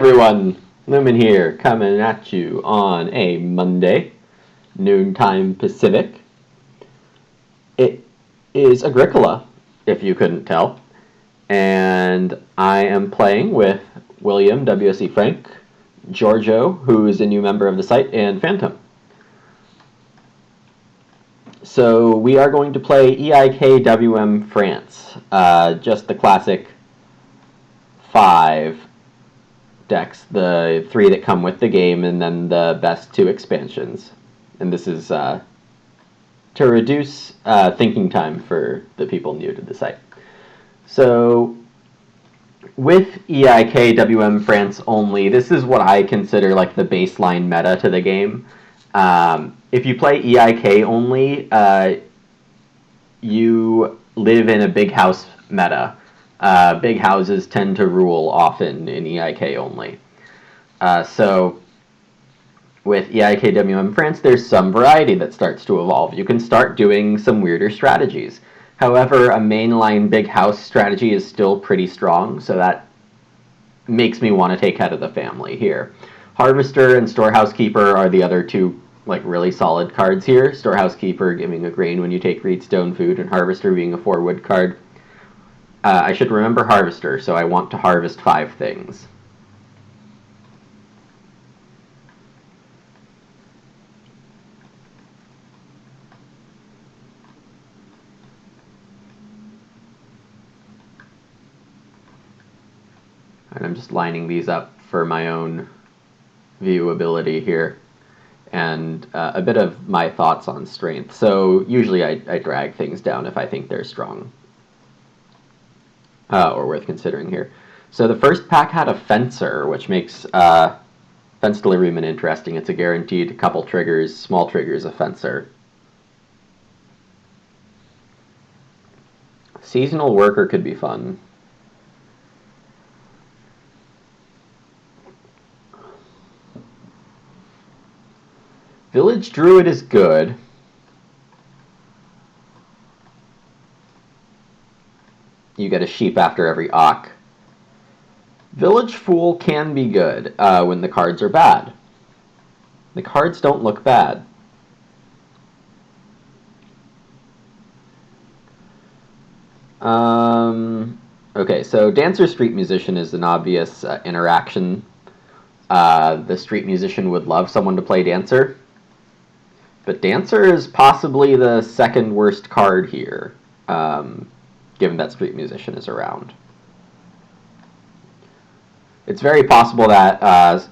Everyone, Lumen here, coming at you on a Monday, noontime Pacific. It is Agricola, if you couldn't tell, and I am playing with William, WSE Frank, Giorgio, who is a new member of the site, and Phantom. So we are going to play EIKWM France, just the classic 5 decks, the 3 that come with the game, and then the best 2 expansions. And this is to reduce thinking time for the people new to the site. So with EIKWM France only, this is what I consider like the baseline meta to the game. If you play EIK only, you live in a big house meta. Big houses tend to rule often in EIK only. So with EIKWM France, there's some variety that starts to evolve. You can start doing some weirder strategies. However, a mainline big house strategy is still pretty strong, so that makes me want to take Head of the Family here. Harvester and Storehouse Keeper are the other two like really solid cards here. Storehouse Keeper giving a grain when you take Reedstone Food, and Harvester being a 4-wood card. I should remember Harvester, so I want to harvest 5 things. And I'm just lining these up for my own viewability here, and a bit of my thoughts on strength. So usually I drag things down if I think they're strong or worth considering here. So the first pack had a Fencer, which makes Fence Deliveryman interesting. It's a guaranteed couple triggers, small triggers, a Fencer. Seasonal Worker could be fun. Village Druid is good. You get a sheep after every Ock. Village Fool can be good when the cards are bad. The cards don't look bad. Okay, so Dancer Street Musician is an obvious interaction. The Street Musician would love someone to play Dancer. But Dancer is possibly the second worst card here, given that Street Musician is around. It's very possible that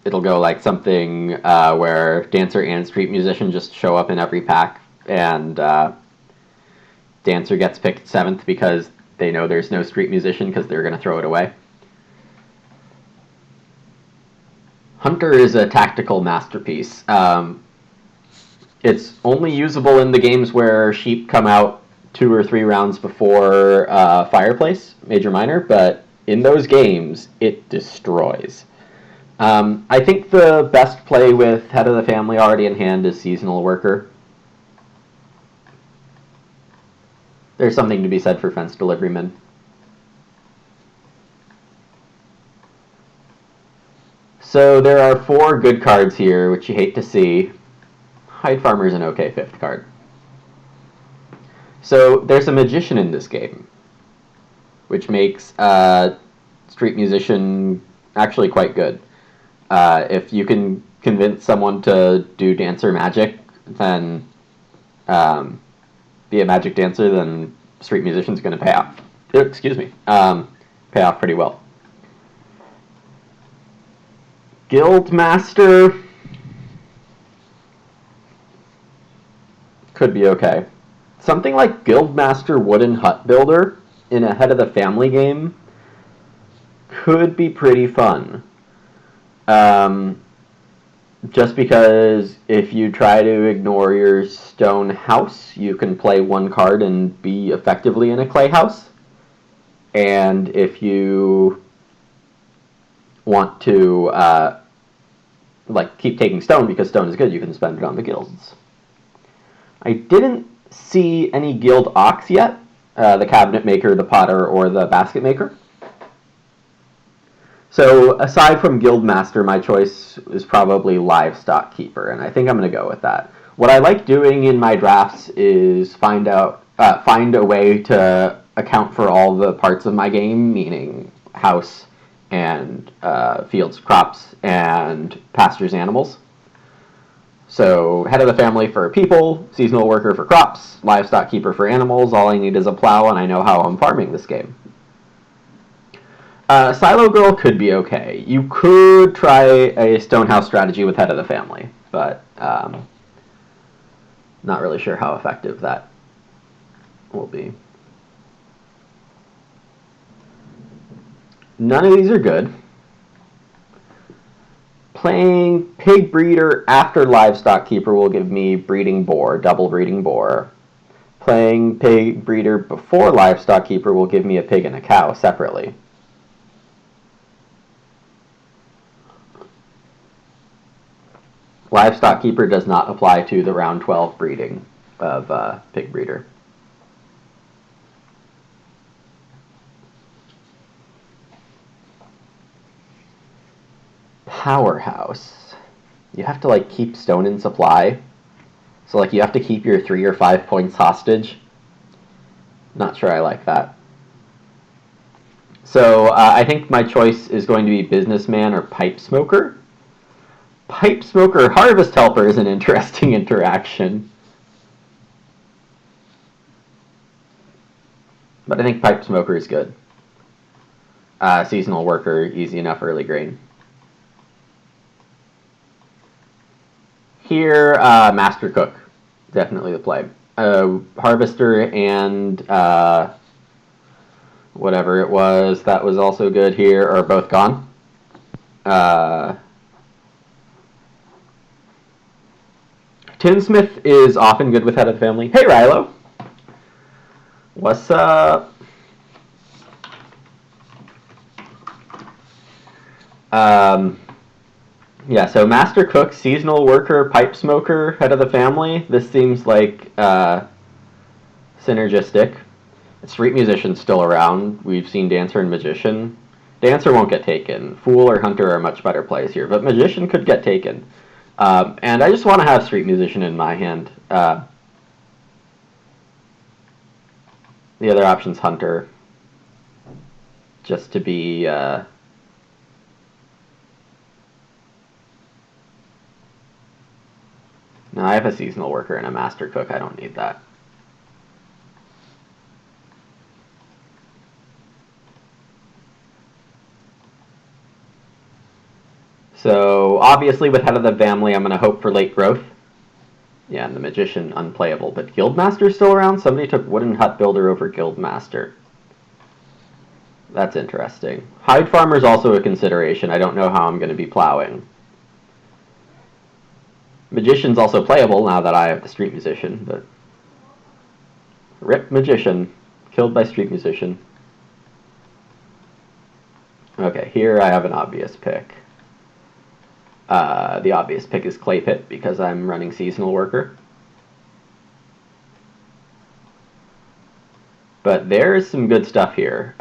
it'll go like something where Dancer and Street Musician just show up in every pack, and Dancer gets picked 7th because they know there's no Street Musician because they're going to throw it away. Hunter is a tactical masterpiece. It's only usable in the games where sheep come out 2 or 3 rounds before Fireplace, Major Minor, but in those games, it destroys. I think the best play with Head of the Family already in hand is Seasonal Worker. There's something to be said for Fence Deliveryman. So there are 4 good cards here, which you hate to see. Hide Farmer is an okay 5th card. So there's a Magician in this game, which makes Street Musician actually quite good. If you can convince someone to do Dancer Magic, then be a Magic Dancer, then Street Musician's going to pay off. Excuse me, pay off pretty well. Guildmaster could be okay. Something like Guildmaster Wooden Hut Builder in a Head of the Family game could be pretty fun. Just because if you try to ignore your stone house, you can play 1 card and be effectively in a clay house. And if you want to like keep taking stone because stone is good, you can spend it on the guilds. I didn't see any guild ox yet, the cabinet maker, the potter, or the basket maker. So aside from Guildmaster, my choice is probably Livestock Keeper, and I think I'm going to go with that. What I like doing in my drafts is find a way to account for all the parts of my game, meaning house and fields, crops, and pastures, animals. So head of the family for people, seasonal worker for crops, livestock keeper for animals. All I need is a plow, and I know how I'm farming this game. Silo Girl could be okay. You could try a Stonehouse strategy with head of the family, but not really sure how effective that will be. None of these are good. Playing Pig Breeder after Livestock Keeper will give me Breeding Boar, double Breeding Boar. Playing Pig Breeder before Livestock Keeper will give me a pig and a cow separately. Livestock Keeper does not apply to the round 12 breeding of Pig Breeder. Powerhouse. You have to like keep stone in supply. So like you have to keep your 3 or 5 points hostage. Not sure I like that. So I think my choice is going to be Businessman or Pipe Smoker. Pipe Smoker Harvest Helper is an interesting interaction. But I think Pipe Smoker is good. Seasonal Worker, easy enough early grain. Here, Master Cook, definitely the play. Harvester and whatever it was that was also good here are both gone. Tinsmith is often good with head of the family. Hey, Rilo. What's up? Yeah, so Master Cook, Seasonal Worker, Pipe Smoker, head of the family. This seems like synergistic. Street Musician's still around. We've seen Dancer and Magician. Dancer won't get taken. Fool or Hunter are much better plays here, but Magician could get taken. And I just want to have Street Musician in my hand. The other option's Hunter. Just to be... No, I have a Seasonal Worker and a Master Cook. I don't need that. So, obviously, with Head of the Family, I'm going to hope for late growth. Yeah, and the Magician unplayable. But Guildmaster's still around? Somebody took Wooden Hut Builder over Guildmaster. That's interesting. Hide Farmer's also a consideration. I don't know how I'm going to be plowing. Magician's also playable now that I have the Street Musician, but... Rip Magician. Killed by Street Musician. Okay, here I have an obvious pick. The obvious pick is Clay Pit because I'm running Seasonal Worker. But there's some good stuff here.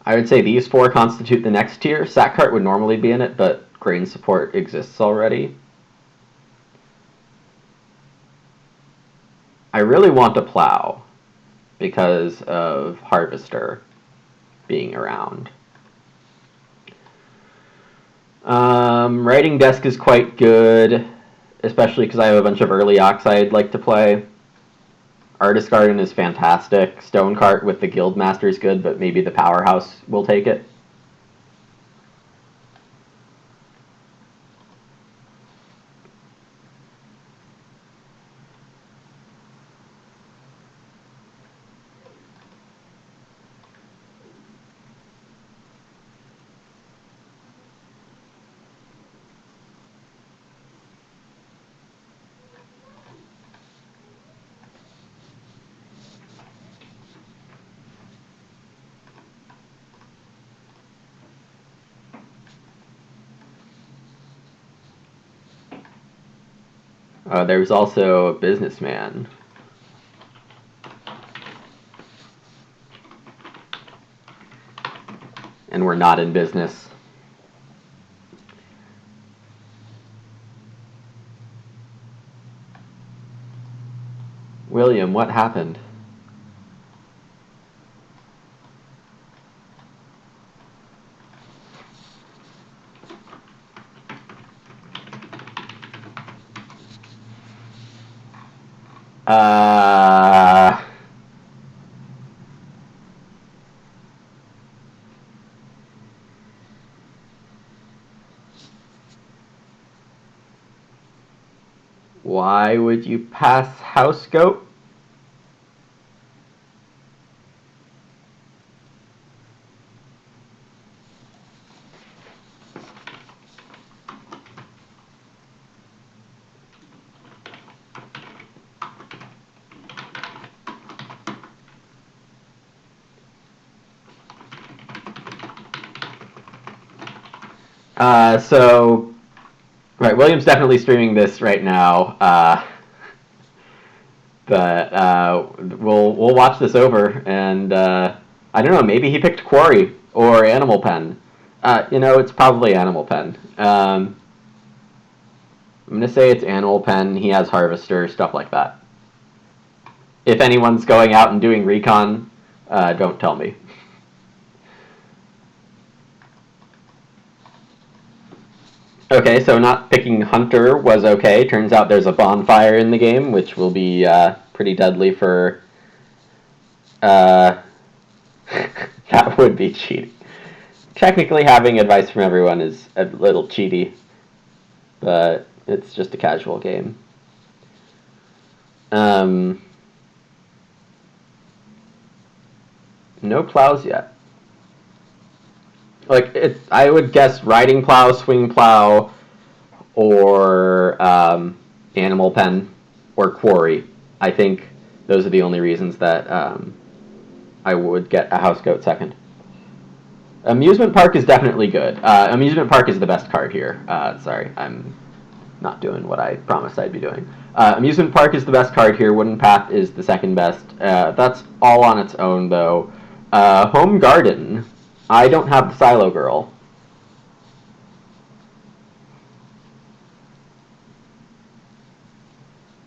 I would say these four constitute the next tier. Sack Cart would normally be in it, but grain support exists already. I really want to plow because of Harvester being around. Writing Desk is quite good, especially because I have a bunch of early Ox I'd like to play. Artist Garden is fantastic. Stone Cart with the Guildmaster is good, but maybe the Powerhouse will take it. There's also a Businessman. and we're not in business. William, what happened? Why would you pass house goat? Right, William's definitely streaming this right now, but we'll watch this over, and I don't know, maybe he picked Quarry or Animal Pen. It's probably Animal Pen. I'm gonna say it's Animal Pen. He has Harvester, stuff like that. If anyone's going out and doing recon, don't tell me. Okay, so not picking Hunter was okay. Turns out there's a bonfire in the game, which will be pretty deadly for... that would be cheating. Technically, having advice from everyone is a little cheaty, but it's just a casual game. No plows yet. I would guess riding plow, swing plow, or animal pen, or quarry. I think those are the only reasons that I would get a house goat second. Amusement Park is definitely good. Amusement Park is the best card here. Sorry, I'm not doing what I promised I'd be doing. Amusement Park is the best card here. Wooden Path is the second best. That's all on its own, though. Home Garden. I don't have the Silo Girl.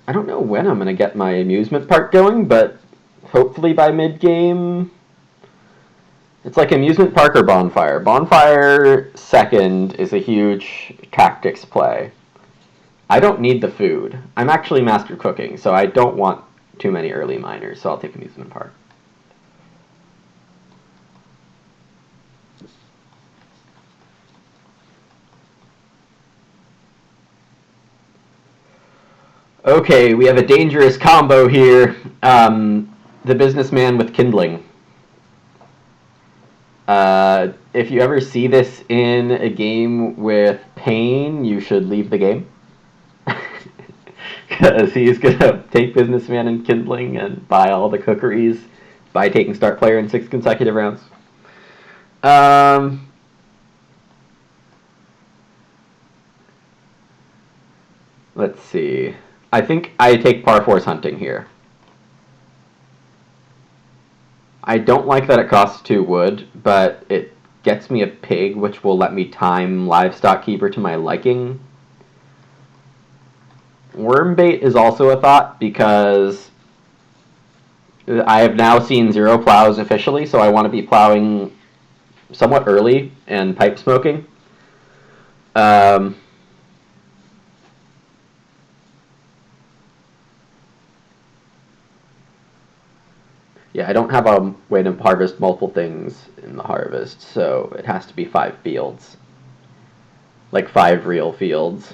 I don't know when I'm going to get my amusement park going, but hopefully by mid-game. It's like amusement park or bonfire. Bonfire second is a huge tactics play. I don't need the food. I'm actually master cooking, so I don't want too many early miners, so I'll take amusement park. Okay, we have a dangerous combo here. The businessman with kindling. If you ever see this in a game with Pain, you should leave the game. Because he's going to take businessman and kindling and buy all the cookeries by taking start player in 6 consecutive rounds. Let's see. I think I take par force hunting here. I don't like that it costs 2 wood, but it gets me a pig, which will let me time livestock keeper to my liking. Wormbait is also a thought because I have now seen 0 plows officially, so I want to be plowing somewhat early and pipe smoking. Yeah, I don't have a way to harvest multiple things in the harvest, so it has to be 5 fields. Like 5 real fields.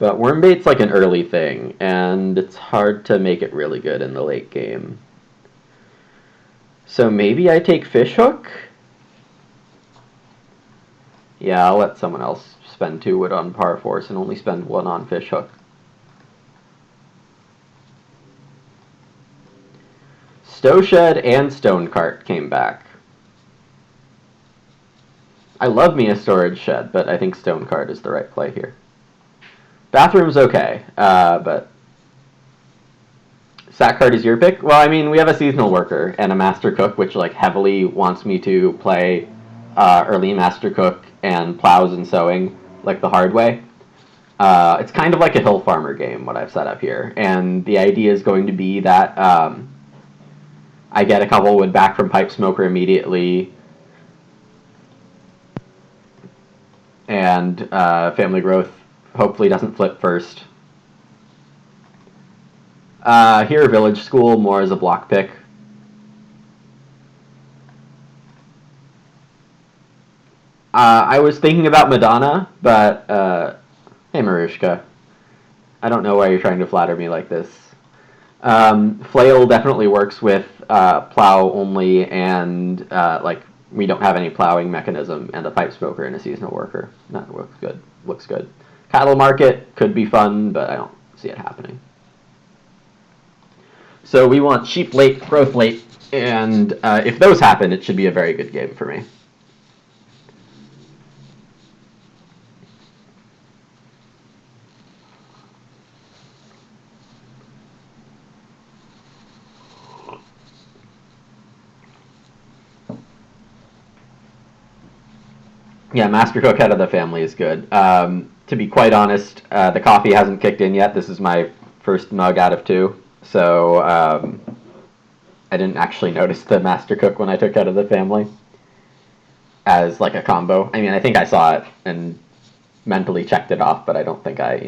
But Wormbait's like an early thing, and it's hard to make it really good in the late game. So maybe I take Fishhook? Yeah, I'll let someone else spend 2 wood on Par Force and only spend 1 on Fishhook. Stowshed and Stone Cart came back. I love me a storage shed, but I think Stone Cart is the right play here. Bathroom's okay, but Sack card is your pick? Well, I mean, we have a seasonal worker and a master cook, which like heavily wants me to play early master cook and plows and sowing like the hard way. It's kind of like a hill farmer game, what I've set up here, and the idea is going to be that I get a couple wood back from pipe smoker immediately, and family growth hopefully doesn't flip first. Here, village school more as a block pick. I was thinking about Madonna, but hey, Marushka, I don't know why you're trying to flatter me like this. Flail definitely works with plow only, and like we don't have any plowing mechanism, and a pipe smoker and a seasonal worker. That looks good. Looks good. Cattle market could be fun, but I don't see it happening. So we want sheep late, growth late, and if those happen, it should be a very good game for me. Yeah, Master Cook out of the family is good. To be quite honest, the coffee hasn't kicked in yet. This is my first mug out of 2, so I didn't actually notice the Master Cook when I took out of the family as like a combo. I mean, I think I saw it and mentally checked it off, but I don't think I,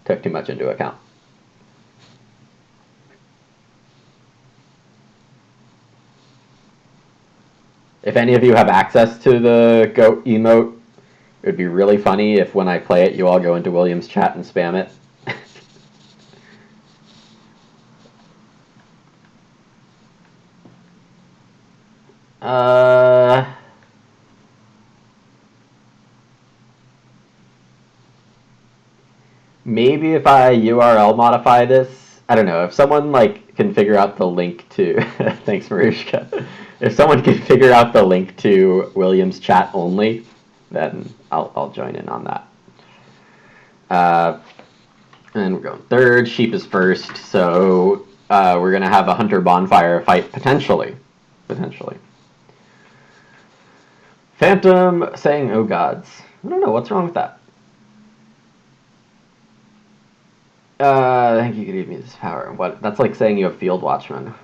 took too much into account. If any of you have access to the goat emote, it would be really funny if when I play it, you all go into William's chat and spam it. Maybe if I URL modify this, I don't know, if someone like can figure out the link to thanks Marushka. If someone can figure out the link to William's chat only, then I'll join in on that. And we're going third. Sheep is first, so we're gonna have a hunter bonfire fight potentially. Phantom saying, "Oh gods." I don't know what's wrong with that. I think you could give me this power. What? That's like saying you have field watchmen.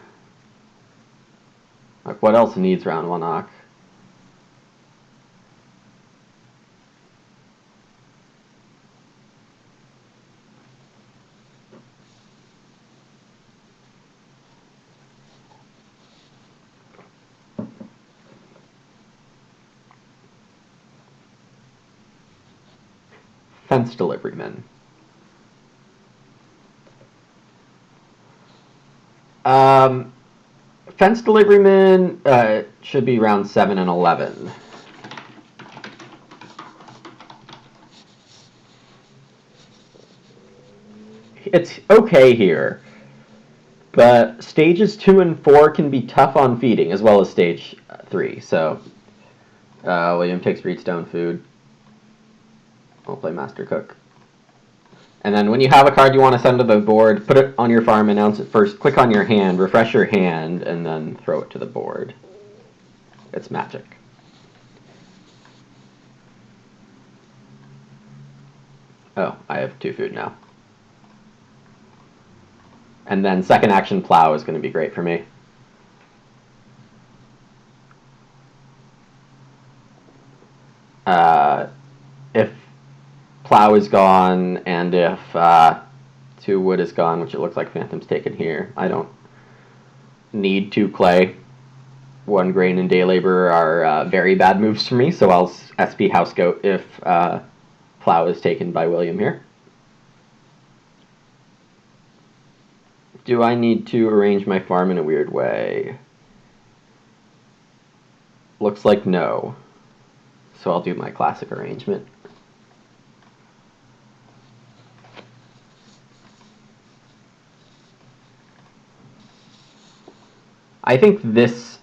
Like, what else needs round 1 Ock? Fence deliverymen. Fence deliverymen should be round 7 and 11. It's okay here, but stages 2 and 4 can be tough on feeding, as well as stage 3. So William takes Reedstone food. I'll play Master Cook. And then when you have a card you want to send to the board, put it on your farm, announce it first, click on your hand, refresh your hand, and then throw it to the board. It's magic. Oh, I have 2 food now. And then second action plow is going to be great for me. If plow is gone and if 2 wood is gone, which it looks like Phantom's taken here, I don't need 2 clay. 1 grain and day labor are very bad moves for me, so I'll SP House Goat if plow is taken by William here. Do I need to arrange my farm in a weird way? Looks like no. So I'll do my classic arrangement. I think this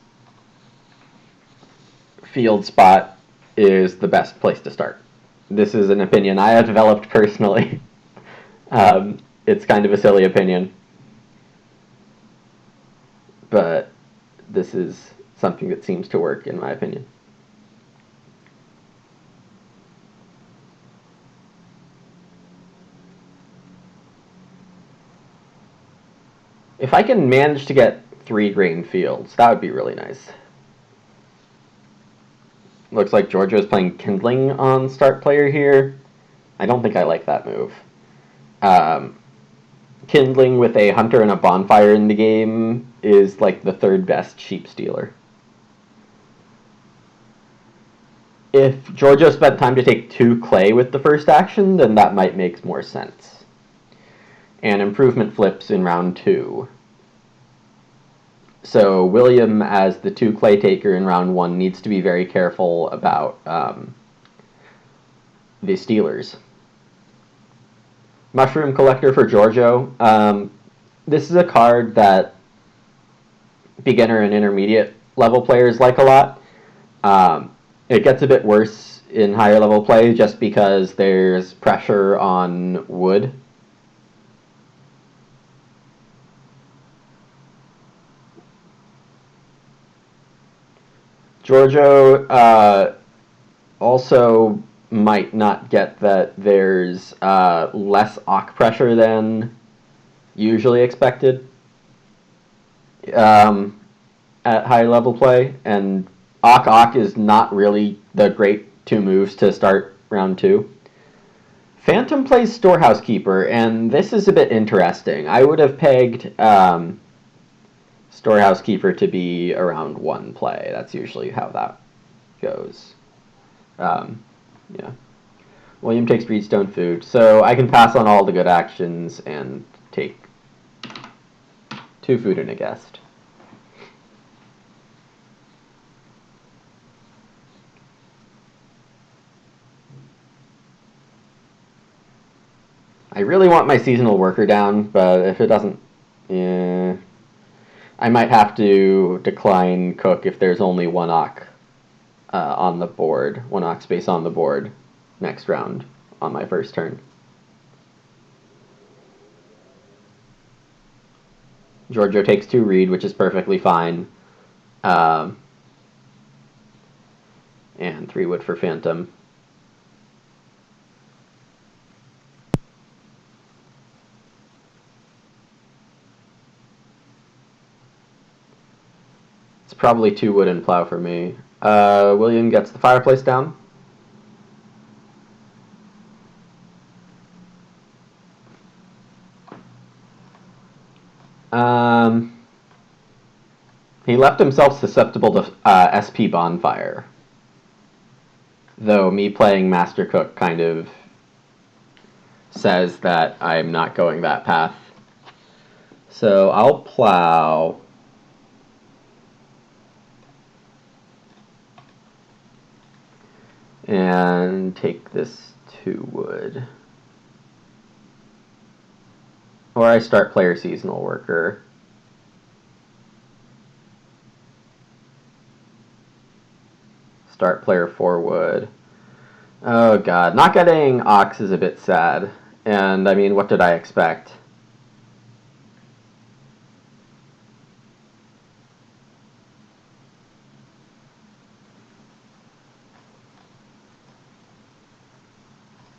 field spot is the best place to start. This is an opinion I have developed personally. It's kind of a silly opinion. but this is something that seems to work, in my opinion. If I can manage to get 3 grain fields, that would be really nice. Looks like Georgia's playing Kindling on start player here. I don't think I like that move. Kindling with a hunter and a bonfire in the game is like the 3rd best sheep stealer. If Georgia spent time to take 2 clay with the first action, then that might make more sense. And improvement flips in round 2. So William, as the 2 clay taker in round 1, needs to be very careful about the stealers. Mushroom Collector for Giorgio. This is a card that beginner and intermediate level players like a lot. It gets a bit worse in higher level play just because there's pressure on wood. Giorgio also might not get that there's less Ock pressure than usually expected at high level play, and Ock is not really the great 2 moves to start round 2. Phantom plays Storehouse Keeper, and this is a bit interesting. I would have pegged Storehouse Keeper to be around 1 play. That's usually how that goes. Yeah. William takes Reedstone Food, so I can pass on all the good actions and take 2 food and a guest. I really want my seasonal worker down, but if it doesn't, yeah, I might have to decline cook if there's only 1 Ock on the board, 1 Ock space on the board next round on my first turn. Giorgio takes 2 Reed, which is perfectly fine. And 3 wood for Phantom. It's probably 2 wood and plow for me. William gets the fireplace down. He left himself susceptible to SP Bonfire. Though me playing Master Cook kind of says that I'm not going that path. So I'll plow. And take this 2 wood. Or I start player seasonal worker. Start player 4 wood. Oh god, not getting Ox is a bit sad. And I mean, what did I expect?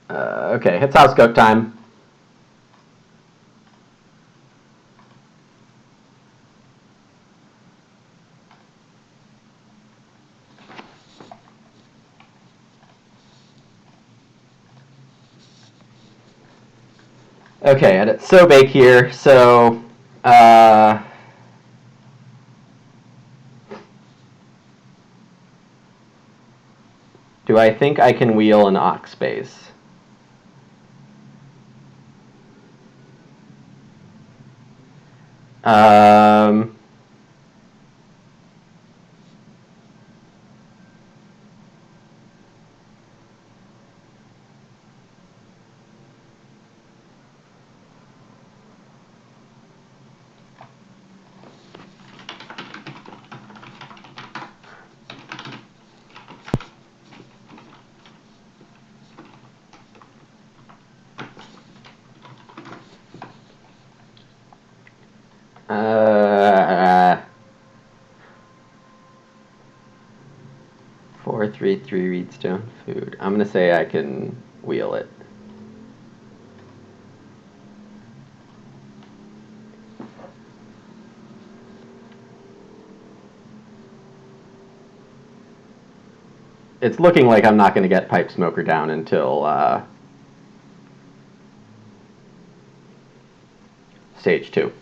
Okay, hits house cook time. Okay, and it's so bake here, so do I think I can wheel an Ox space? Um, Read 3 Reedstone food. I'm going to say I can wheel it. It's looking like I'm not going to get Pipe Smoker down until stage 2.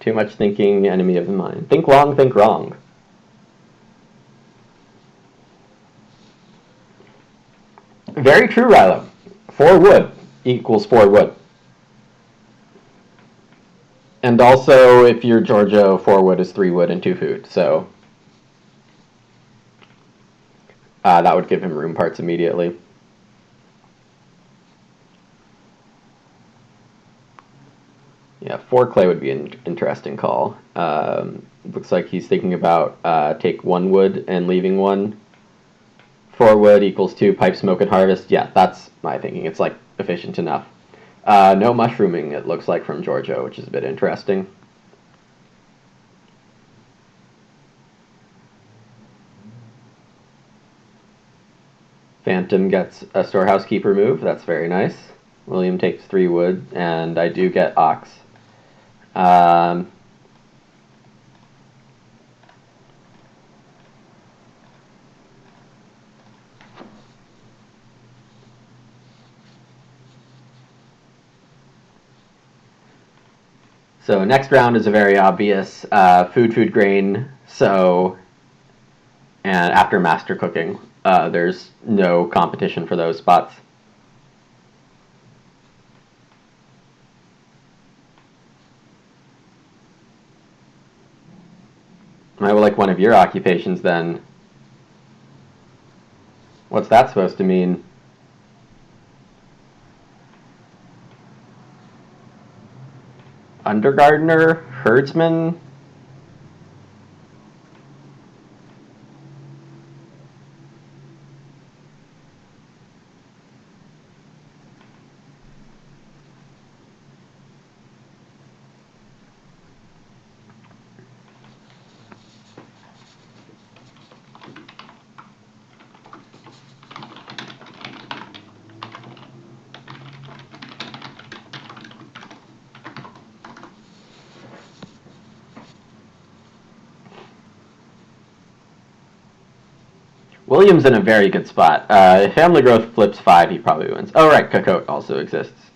Too much thinking, enemy of the mind. Think long, think wrong. Very true, Rilo. 4 wood equals 4 wood. And also, if you're Giorgio, 4 wood is 3 wood and 2 food, so that would give him room parts immediately. Yeah, 4 clay would be an interesting call. Looks like he's thinking about take 1 wood and leaving 1. 4 wood equals 2 pipe smoke and harvest. Yeah, that's my thinking. It's like efficient enough. No mushrooming, it looks like, from Giorgio, which is a bit interesting. Phantom gets a storehouse keeper move. That's very nice. William takes 3 wood, and I do get ox. So next round is a very obvious food, grain. So, and after master cooking, there's no competition for those spots. I would like one of your occupations then. What's that supposed to mean? Undergardener? Herdsman? William's in a very good spot. If family growth flips 5, he probably wins. Oh, right, Cocotte also exists.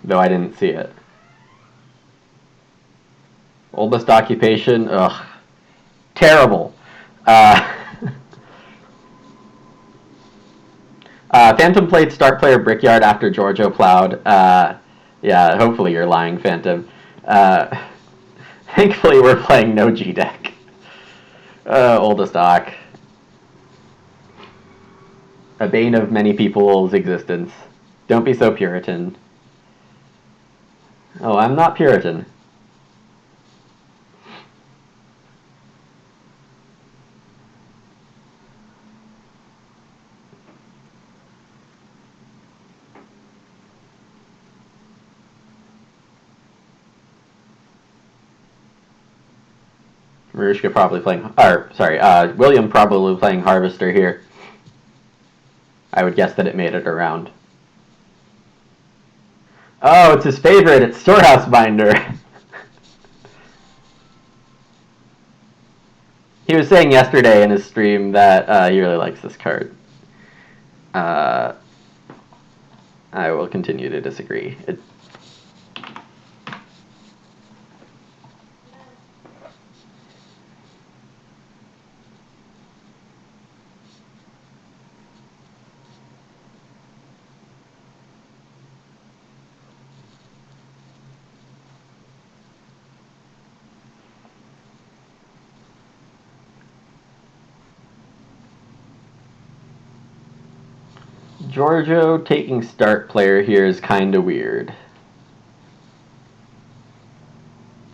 Though I didn't see it. Oldest occupation? Ugh. Terrible. Phantom played start player Brickyard after Giorgio plowed. Yeah, hopefully you're lying, Phantom. Thankfully we're playing no G deck. Oldest Ock. A bane of many people's existence. Don't be so Puritan. Oh, I'm not Puritan. Marushka probably playing, William probably playing Harvester here. I would guess that it made it around. Oh, it's his favorite. It's Storehouse Binder. He was saying yesterday in his stream that he really likes this card. I will continue to disagree. Giorgio taking start player here is kind of weird.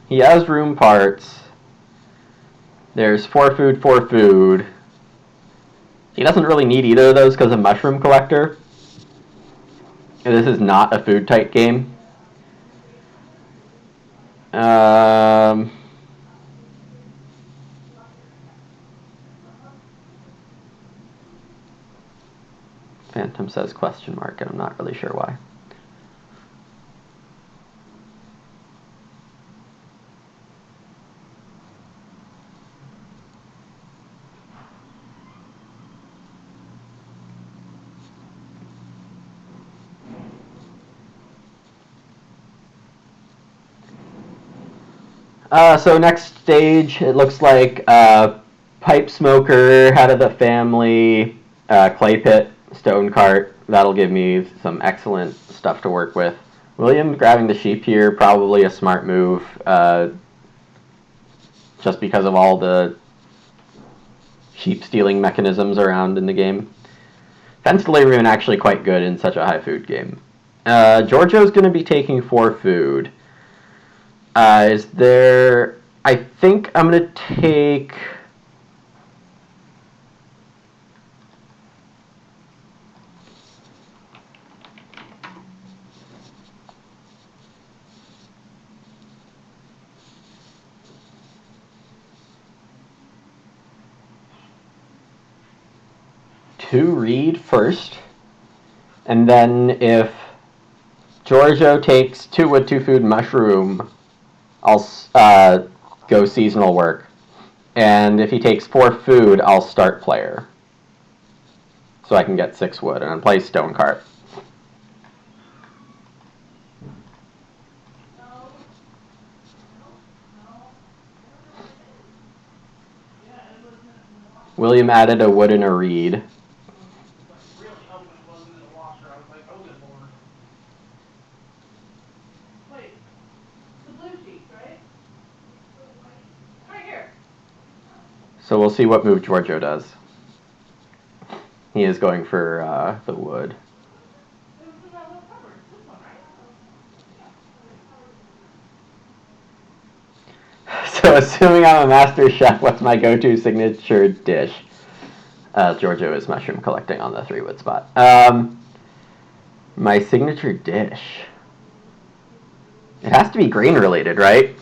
He has room parts. There's 4 food, 4 food. He doesn't really need either of those because of Mushroom Collector. This is not a food type game. Phantom says question mark, and I'm not really sure why. So next stage, it looks like pipe smoker, head of the family, clay pit, stone cart. That'll give me some excellent stuff to work with. William grabbing the sheep here, probably a smart move, just because of all the sheep stealing mechanisms around in the game. Fence delivery is actually quite good in such a high food game. Giorgio's going to be taking 4 food. Is there... I think I'm going to take... two reed first, and then if Giorgio takes 2 wood, 2 food, mushroom, I'll go seasonal work, and if he takes 4 food, I'll start player, so I can get 6 wood, and then play stone cart. William added a wood and a reed. So we'll see what move Giorgio does. He is going for the wood. So assuming I'm a master chef, what's my go-to signature dish? Giorgio is mushroom collecting on the 3 wood spot. My signature dish. It has to be grain related, right?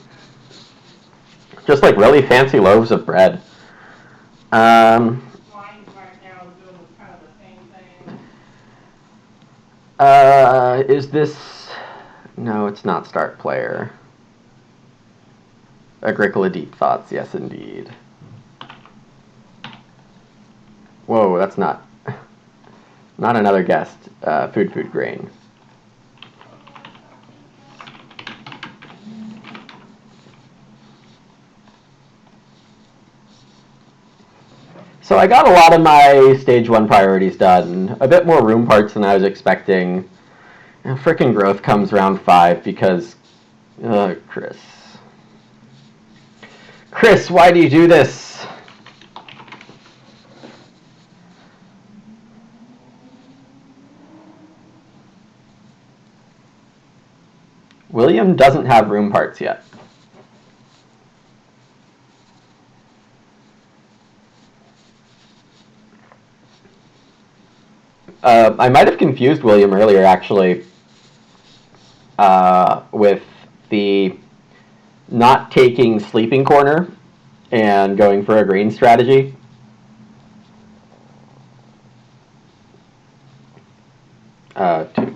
Just like really fancy loaves of bread. Is this... No, it's not start player. Agricola Deep Thoughts, yes indeed. Whoa, that's not another guest. Food, grain. So I got a lot of my stage 1 priorities done. A bit more room parts than I was expecting. Frickin' growth comes round 5 because... Chris. Chris, why do you do this? William doesn't have room parts yet. I might have confused William earlier, actually, with the not taking sleeping corner and going for a green strategy. Two.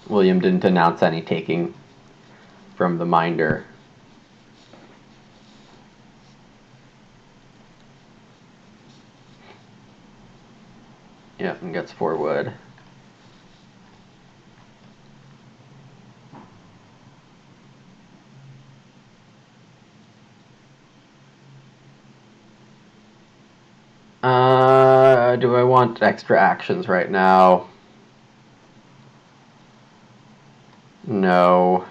William didn't announce any taking from the minder. Yep, and gets 4 wood. Do I want extra actions right now? No.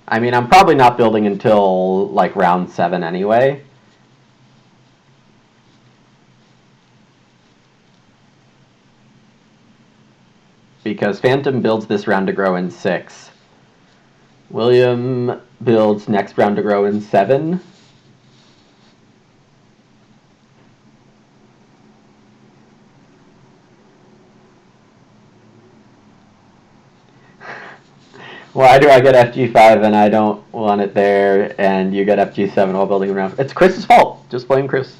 I mean, I'm probably not building until, like, round 7 anyway. because Phantom builds this round to grow in 6. William builds next round to grow in 7. Why do I get FG5 and I don't want it there, and you get FG7 while building around? It's Chris's fault. Just blame Chris.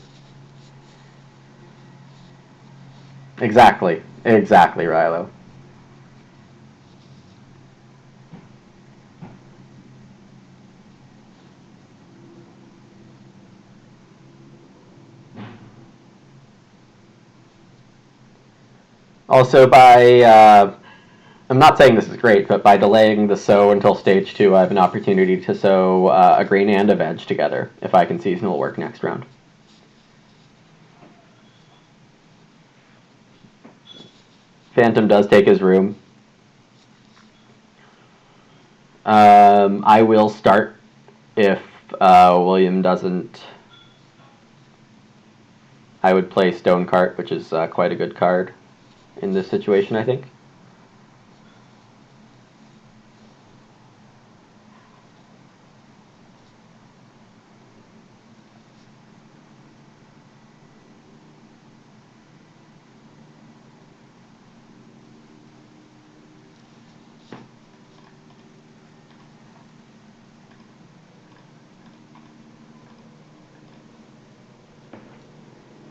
Exactly. Exactly, Rilo. Also, I'm not saying this is great, but by delaying the sow until stage 2, I have an opportunity to sow a grain and a veg together if I can seasonal work next round. Phantom does take his room. I will start if William doesn't. I would play Stone Cart, which is quite a good card in this situation, I think.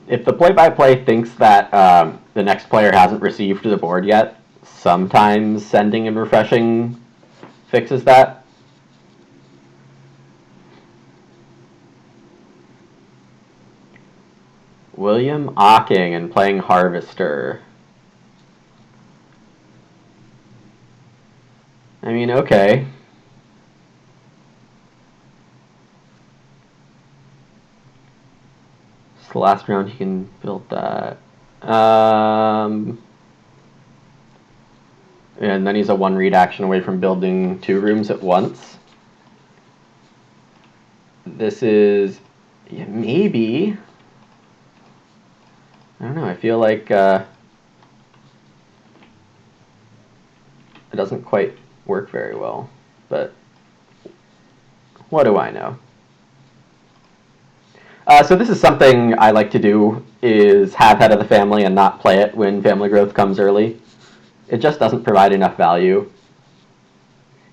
If the play-by-play thinks that the next player hasn't received the board yet, sometimes sending and refreshing fixes that. William Ocking and playing Harvester. I mean, okay. It's the last round he can build that. And then he's a 1-read action away from building 2 rooms at once. This is maybe. I don't know. I feel like it doesn't quite work very well, but what do I know? So this is something I like to do, is have head of the family and not play it when family growth comes early. It just doesn't provide enough value.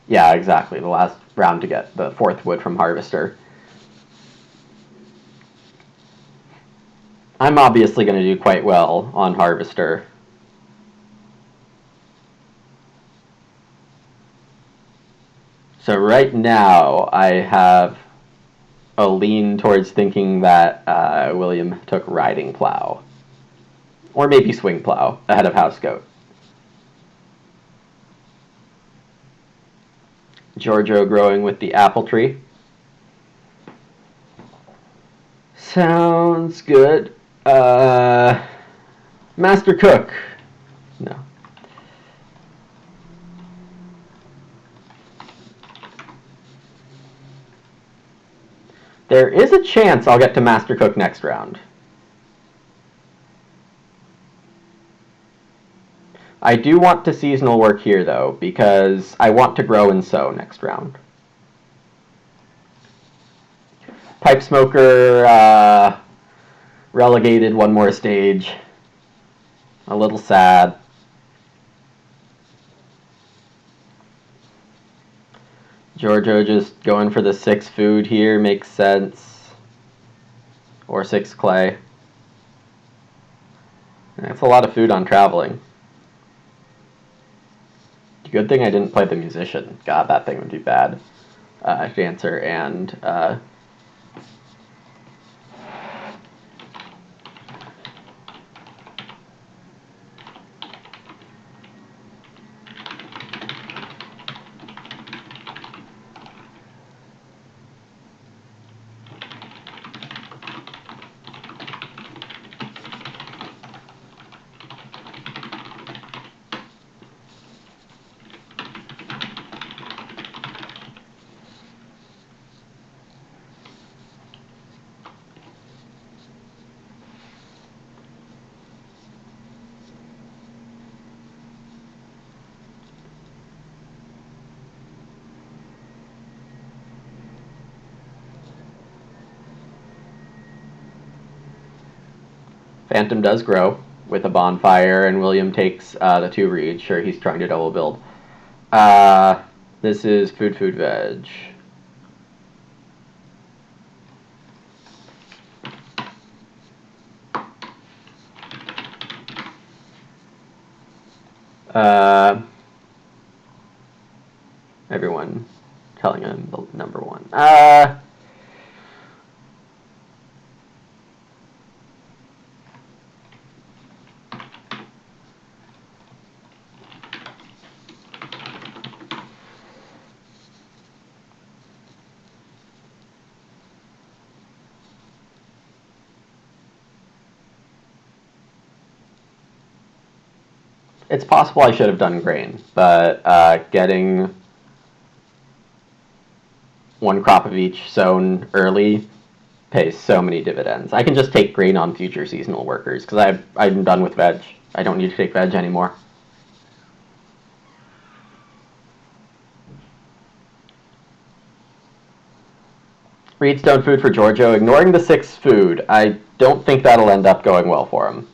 Yeah, exactly. The last round to get the 4th wood from Harvester. I'm obviously going to do quite well on Harvester. So right now I have a lean towards thinking that William took Riding Plow. Or maybe Swing Plow ahead of House Goat. Giorgio growing with the apple tree. Sounds good. Master Cook. No. There is a chance I'll get to Master Cook next round. I do want to seasonal work here, though, because I want to grow and sow next round. Pipe Smoker relegated one more stage. A little sad. Giorgio just going for the 6 food here makes sense. Or 6 clay. That's a lot of food on traveling. Good thing I didn't play the musician. God, that thing would be bad. Dancer and Phantom does grow with a bonfire, and William takes the 2 reeds. Sure, he's trying to double build. This is food, veg. Everyone telling him the number 1. It's possible I should have done grain, but getting 1 crop of each sown early pays so many dividends. I can just take grain on future seasonal workers because I'm done with veg. I don't need to take veg anymore. Reedstone food for Giorgio, ignoring the 6 food. I don't think that'll end up going well for him.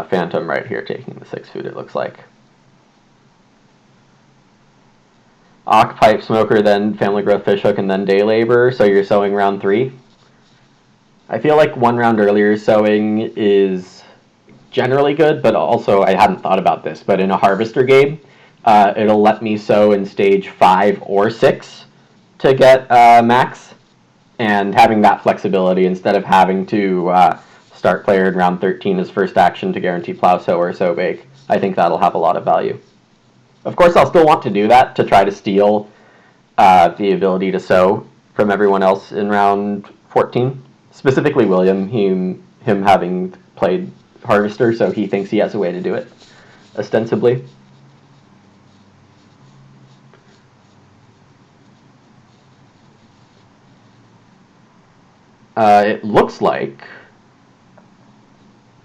Phantom right here taking the 6 food, it looks like. Ock, pipe, smoker, then family growth, fishhook, and then day labor, so you're sowing round 3. I feel like 1 round earlier sowing is generally good, but also I hadn't thought about this, but in a harvester game, it'll let me sow in stage 5 or 6 to get max, and having that flexibility instead of having to start player in round 13 as first action to guarantee plow, sow, or sow bake, I think that'll have a lot of value. Of course, I'll still want to do that to try to steal the ability to sow from everyone else in round 14. Specifically William, him having played Harvester, so he thinks he has a way to do it, ostensibly. It looks like,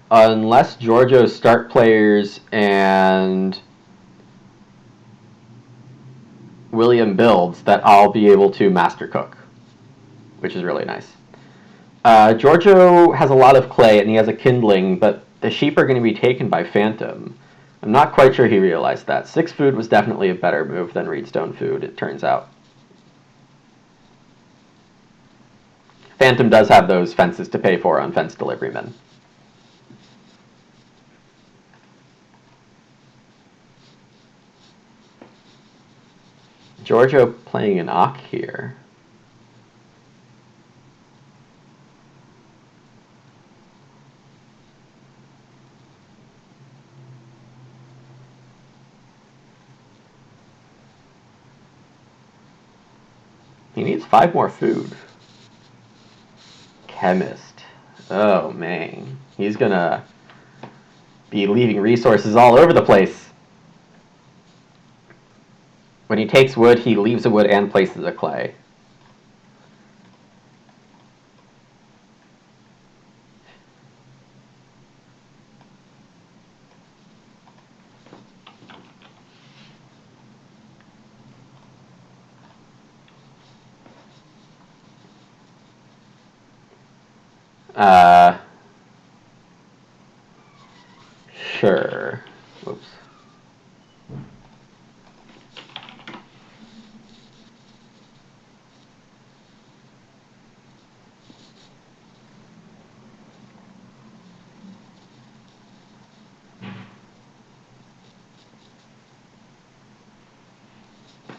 unless Giorgio's start players and William builds, that I'll be able to master cook, which is really nice. Giorgio has a lot of clay and he has a kindling, but the sheep are going to be taken by Phantom. I'm not quite sure he realized that. 6 food was definitely a better move than Reedstone food, it turns out. Phantom does have those fences to pay for on fence deliverymen. Giorgio playing an Ock here. He needs 5 more food. Chemist. Oh, man. He's gonna be leaving resources all over the place. When he takes wood, he leaves a wood and places a clay. Sure. Whoops.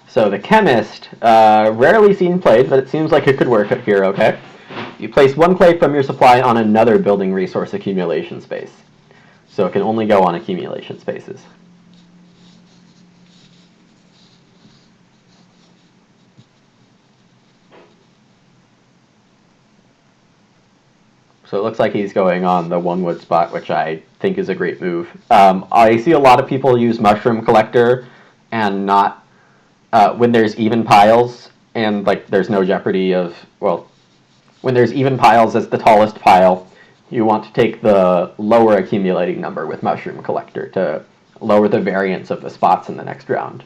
So the Chemist, rarely seen played, but it seems like it could work here, okay? You place 1 clay from your supply on another building resource accumulation space. So it can only go on accumulation spaces. So it looks like he's going on the 1 wood spot, which I think is a great move. I see a lot of people use Mushroom Collector and not when there's even piles and like there's no jeopardy of, well, when there's even piles as the tallest pile, you want to take the lower accumulating number with Mushroom Collector to lower the variance of the spots in the next round,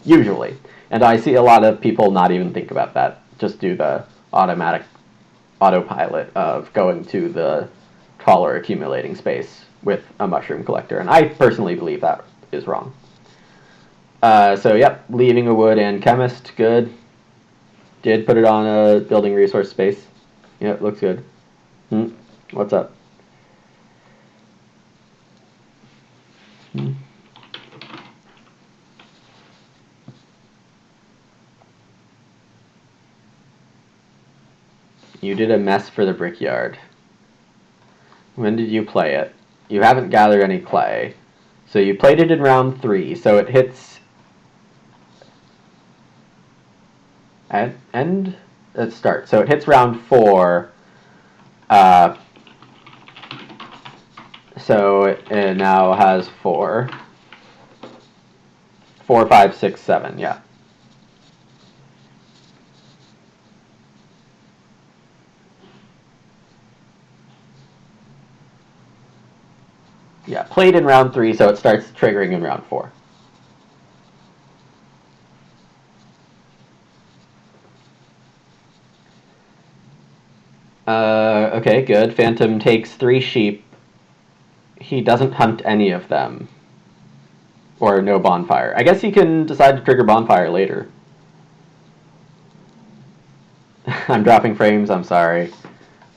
usually. And I see a lot of people not even think about that, just do the autopilot of going to the taller accumulating space with a mushroom collector, and I personally believe that is wrong. So yep, leaving a wood and chemist, good. Did put it on a building resource space. Yep, looks good. What's up? You did a mess for the brickyard. When did you play it? You haven't gathered any clay. So you played it in round 3, so it hits... End? Let's start. So it hits round 4. So it now has 4. 4, 5, 6, 7, yeah. Yeah, played in round 3, so it starts triggering in round 4. Okay, good. Phantom takes 3 sheep. He doesn't hunt any of them. Or no bonfire. I guess he can decide to trigger bonfire later. I'm dropping frames, I'm sorry.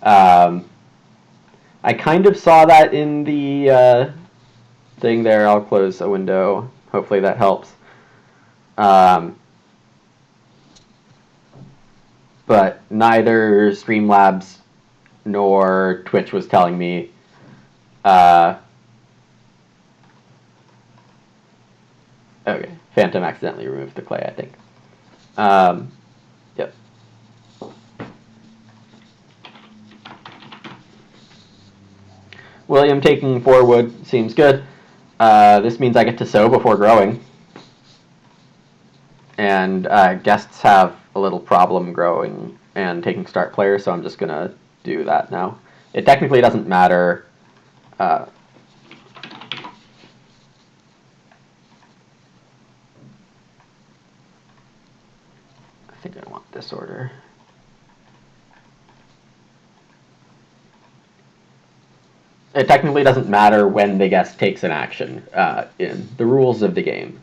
I kind of saw that in the thing there. I'll close a window. Hopefully that helps. But neither Streamlabs nor Twitch was telling me. Okay, Phantom accidentally removed the clay, I think. Yep. William taking 4 wood seems good. This means I get to sow before growing. And guests have a little problem growing and taking start players, so I'm just going to do that now. It technically doesn't matter. I think I want this order. It technically doesn't matter when the guest takes an action in the rules of the game.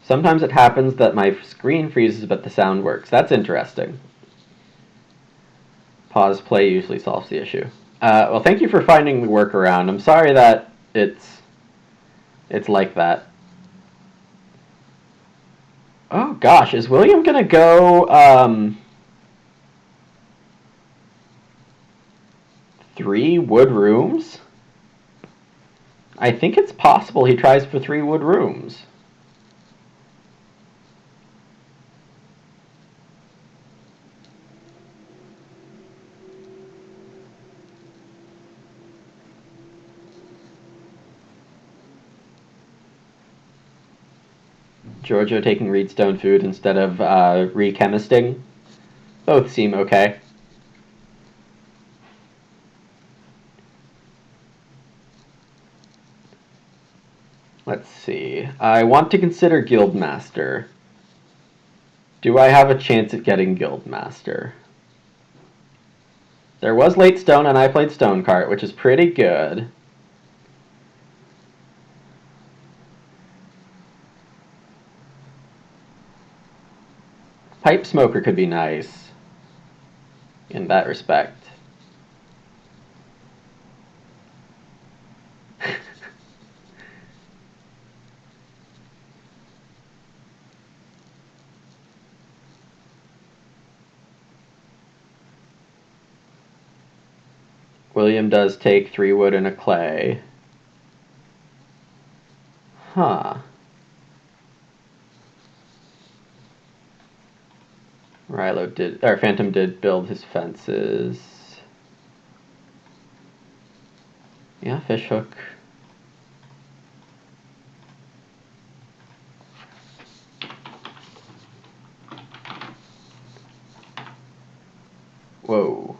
Sometimes it happens that my screen freezes but the sound works. That's interesting. Pause play usually solves the issue. Well, thank you for finding the workaround. I'm sorry that it's like that. Oh gosh, is William gonna go 3 wood rooms? I think it's possible he tries for 3 wood rooms. Giorgio taking Reedstone food instead of re-chemisting. Both seem okay. Let's see. I want to consider Guildmaster. Do I have a chance at getting Guildmaster? There was Late Stone, and I played Stonecart, which is pretty good. Pipe Smoker could be nice in that respect. William does take 3 wood and a clay. Huh. Phantom did build his fences. Yeah, fishhook. Whoa.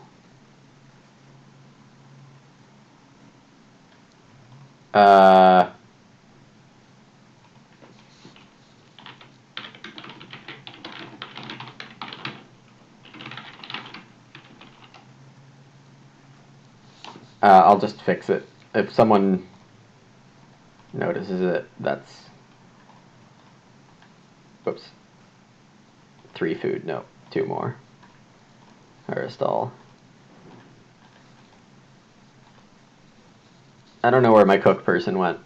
I'll just fix it. If someone notices it, that's... Oops. 3 food. No, 2 more. Aristotle. I don't know where my cook person went.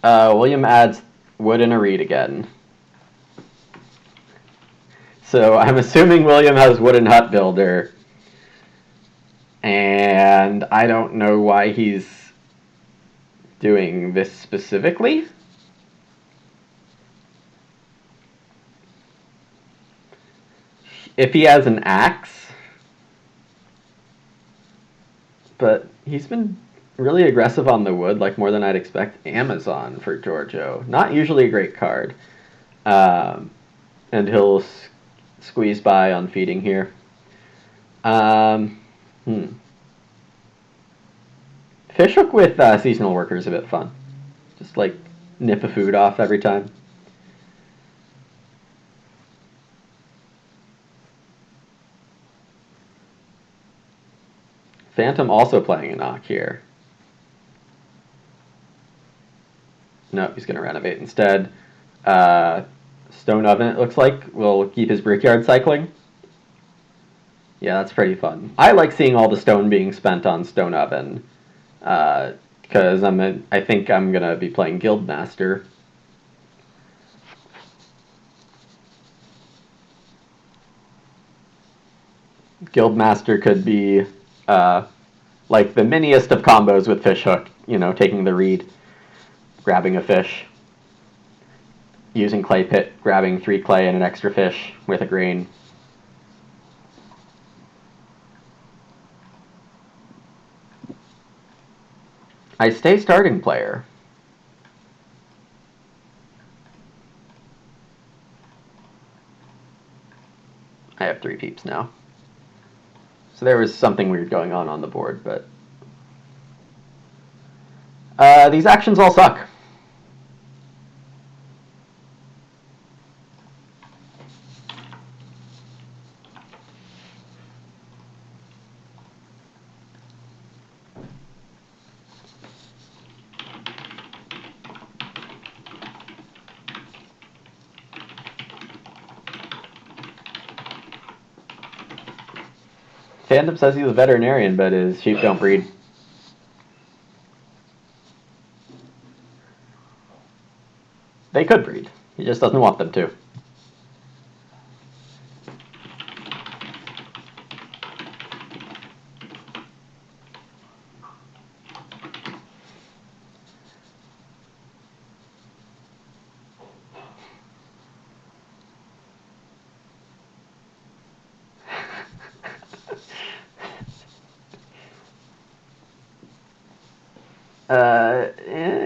William adds wood and a reed again. So I'm assuming William has wooden hut builder. And I don't know why he's doing this specifically. If he has an axe, but he's been really aggressive on the wood, like more than I'd expect. Amazon for Giorgio. Not usually a great card. And he'll squeeze by on feeding here. Fishhook with seasonal worker is a bit fun. Just like nip a food off every time. Phantom also playing a knock here. No, he's going to renovate instead. Stone Oven, it looks like, will keep his brickyard cycling. Yeah, that's pretty fun. I like seeing all the stone being spent on Stone Oven. Because I think I'm going to be playing Guildmaster. Guildmaster could be like the miniest of combos with Fishhook. You know, taking the reed, grabbing a fish, using Clay Pit, grabbing 3 clay and an extra fish with a grain. I stay starting player. I have 3 peeps now. So there was something weird going on the board, but... these actions all suck. Phantom says he's a veterinarian, but his sheep don't breed. They could breed. He just doesn't want them to.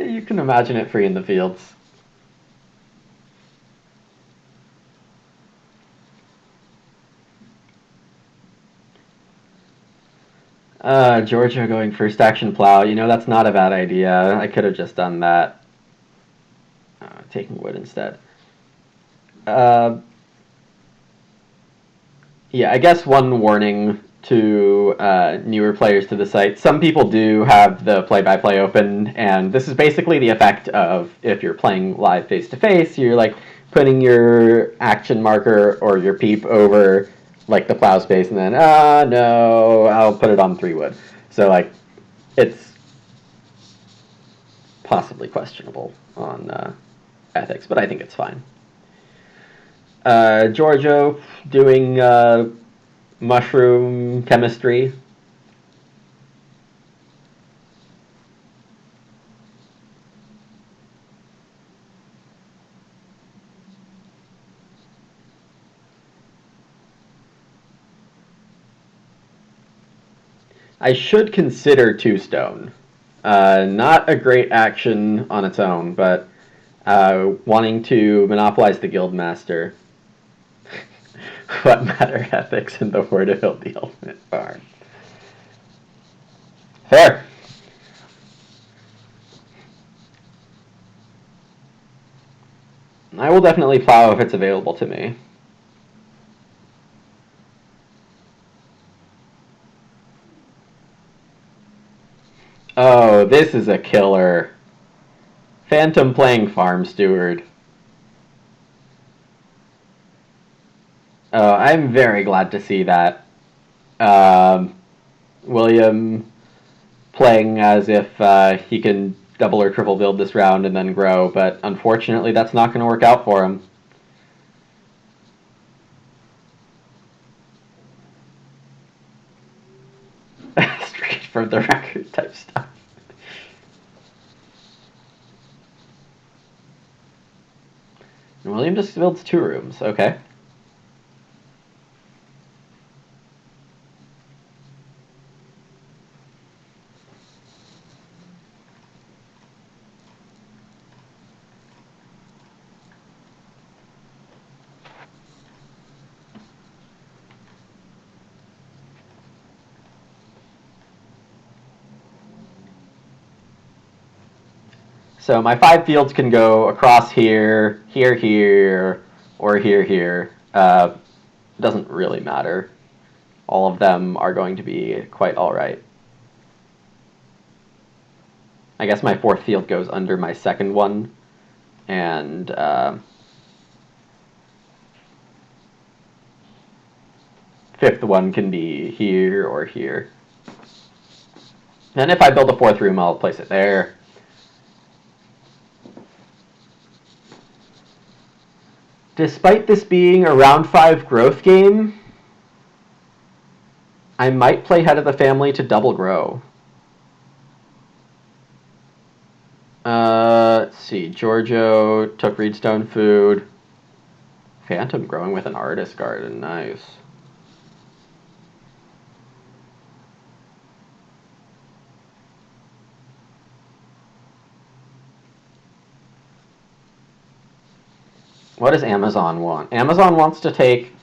You can imagine it free in the fields. Giorgio going first action plow. You know, that's not a bad idea. I could have just done that. Taking wood instead. Yeah, I guess one warning to newer players to the site. Some people do have the play-by-play open, and this is basically the effect of if you're playing live face-to-face, you're like putting your action marker or your peep over like the plow space, and then, no, I'll put it on 3 wood. So like, it's possibly questionable on ethics, but I think it's fine. Giorgio doing mushroom chemistry. I should consider 2 stone. Not a great action on its own, but wanting to monopolize the Guildmaster. What matter ethics in the war to build the ultimate farm? Fair. I will definitely plow if it's available to me. Oh, this is a killer. Phantom playing Farm Steward. Oh, I'm very glad to see that. William playing as if he can double or triple build this round and then grow, but unfortunately that's not going to work out for him. Straight from the record type stuff. And William just builds 2 rooms, okay. So my 5 fields can go across here, here, here, or here, here. Doesn't really matter. All of them are going to be quite alright. I guess my 4th field goes under my 2nd one, and 5th one can be here or here. And if I build a 4th room, I'll place it there. Despite this being a round 5 growth game, I might play Head of the Family to double grow. Let's see. Giorgio took Reedstone Food. Phantom growing with an Artist Garden. Nice. What does Amazon want? Amazon wants to take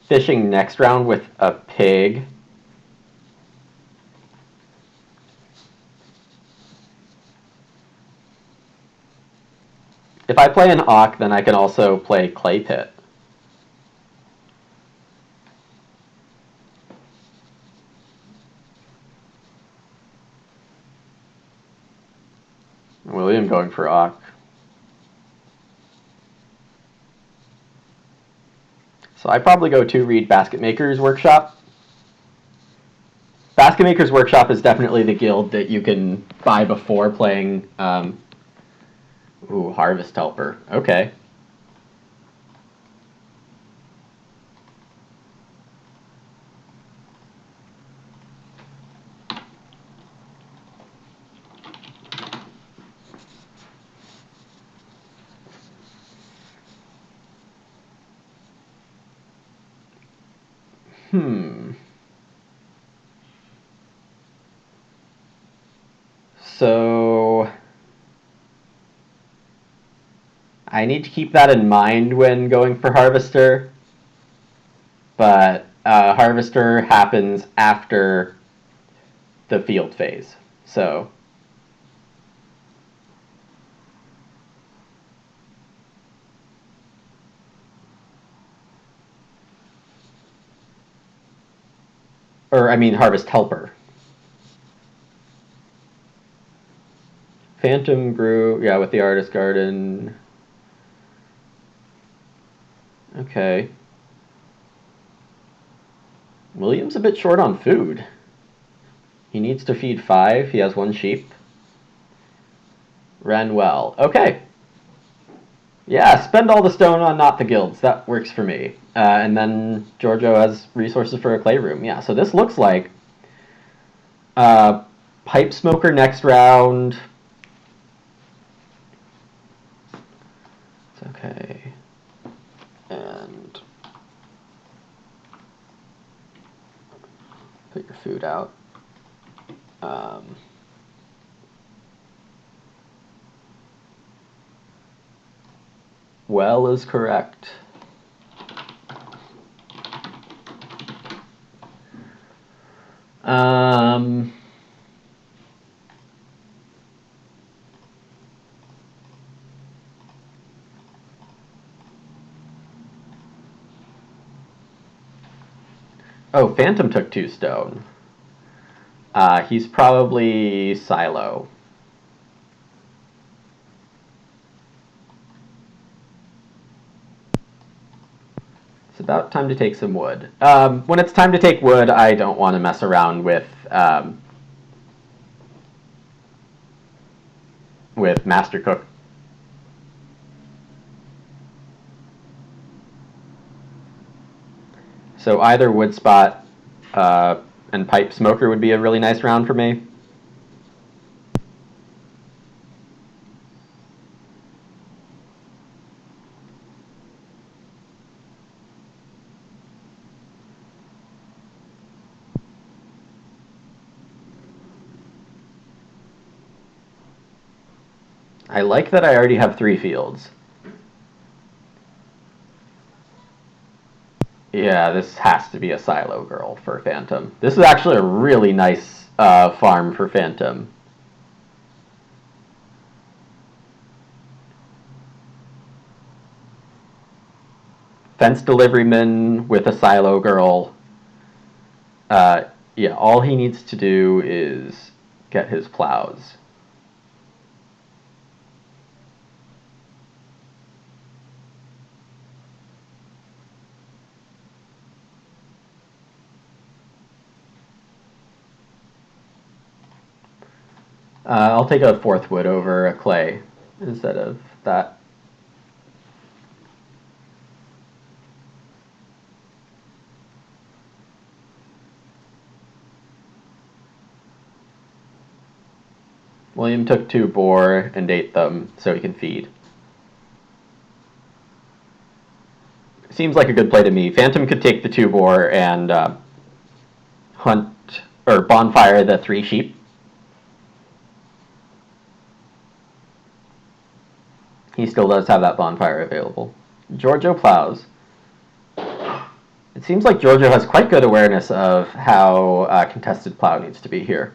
fishing next round with a pig. If I play an Auk, then I can also play Clay Pit. William going for Auk. So I probably go to read Basket Maker's Workshop. Basket Maker's Workshop is definitely the guild that you can buy before playing Harvest Helper. Okay. So I need to keep that in mind when going for Harvester, but Harvester happens after the field phase. So Harvest Helper. Phantom grew, yeah, with the Artist Garden. Okay. William's a bit short on food. He needs to feed 5. He has 1 sheep. Ran well. Okay. Yeah, spend all the stone on not the guilds. That works for me. And then Giorgio has resources for a clay room. Yeah, so this looks like Pipe Smoker next round. It's okay. And put your food out. Well is correct. Oh, Phantom took 2 stone. He's probably Silo. It's about time to take some wood. When it's time to take wood, I don't want to mess around with Master Cook. So either wood spot and pipe smoker would be a really nice round for me. I like that I already have 3 fields. Yeah, this has to be a silo girl for Phantom. This is actually a really nice farm for Phantom. Fence deliveryman with a silo girl. Yeah, all he needs to do is get his plows. I'll take a 4th wood over a clay instead of that. William took 2 boar and ate them so he can feed. Seems like a good play to me. Phantom could take the 2 boar and hunt or bonfire the 3 sheep. He still does have that bonfire available. Giorgio plows. It seems like Giorgio has quite good awareness of how contested plow needs to be here.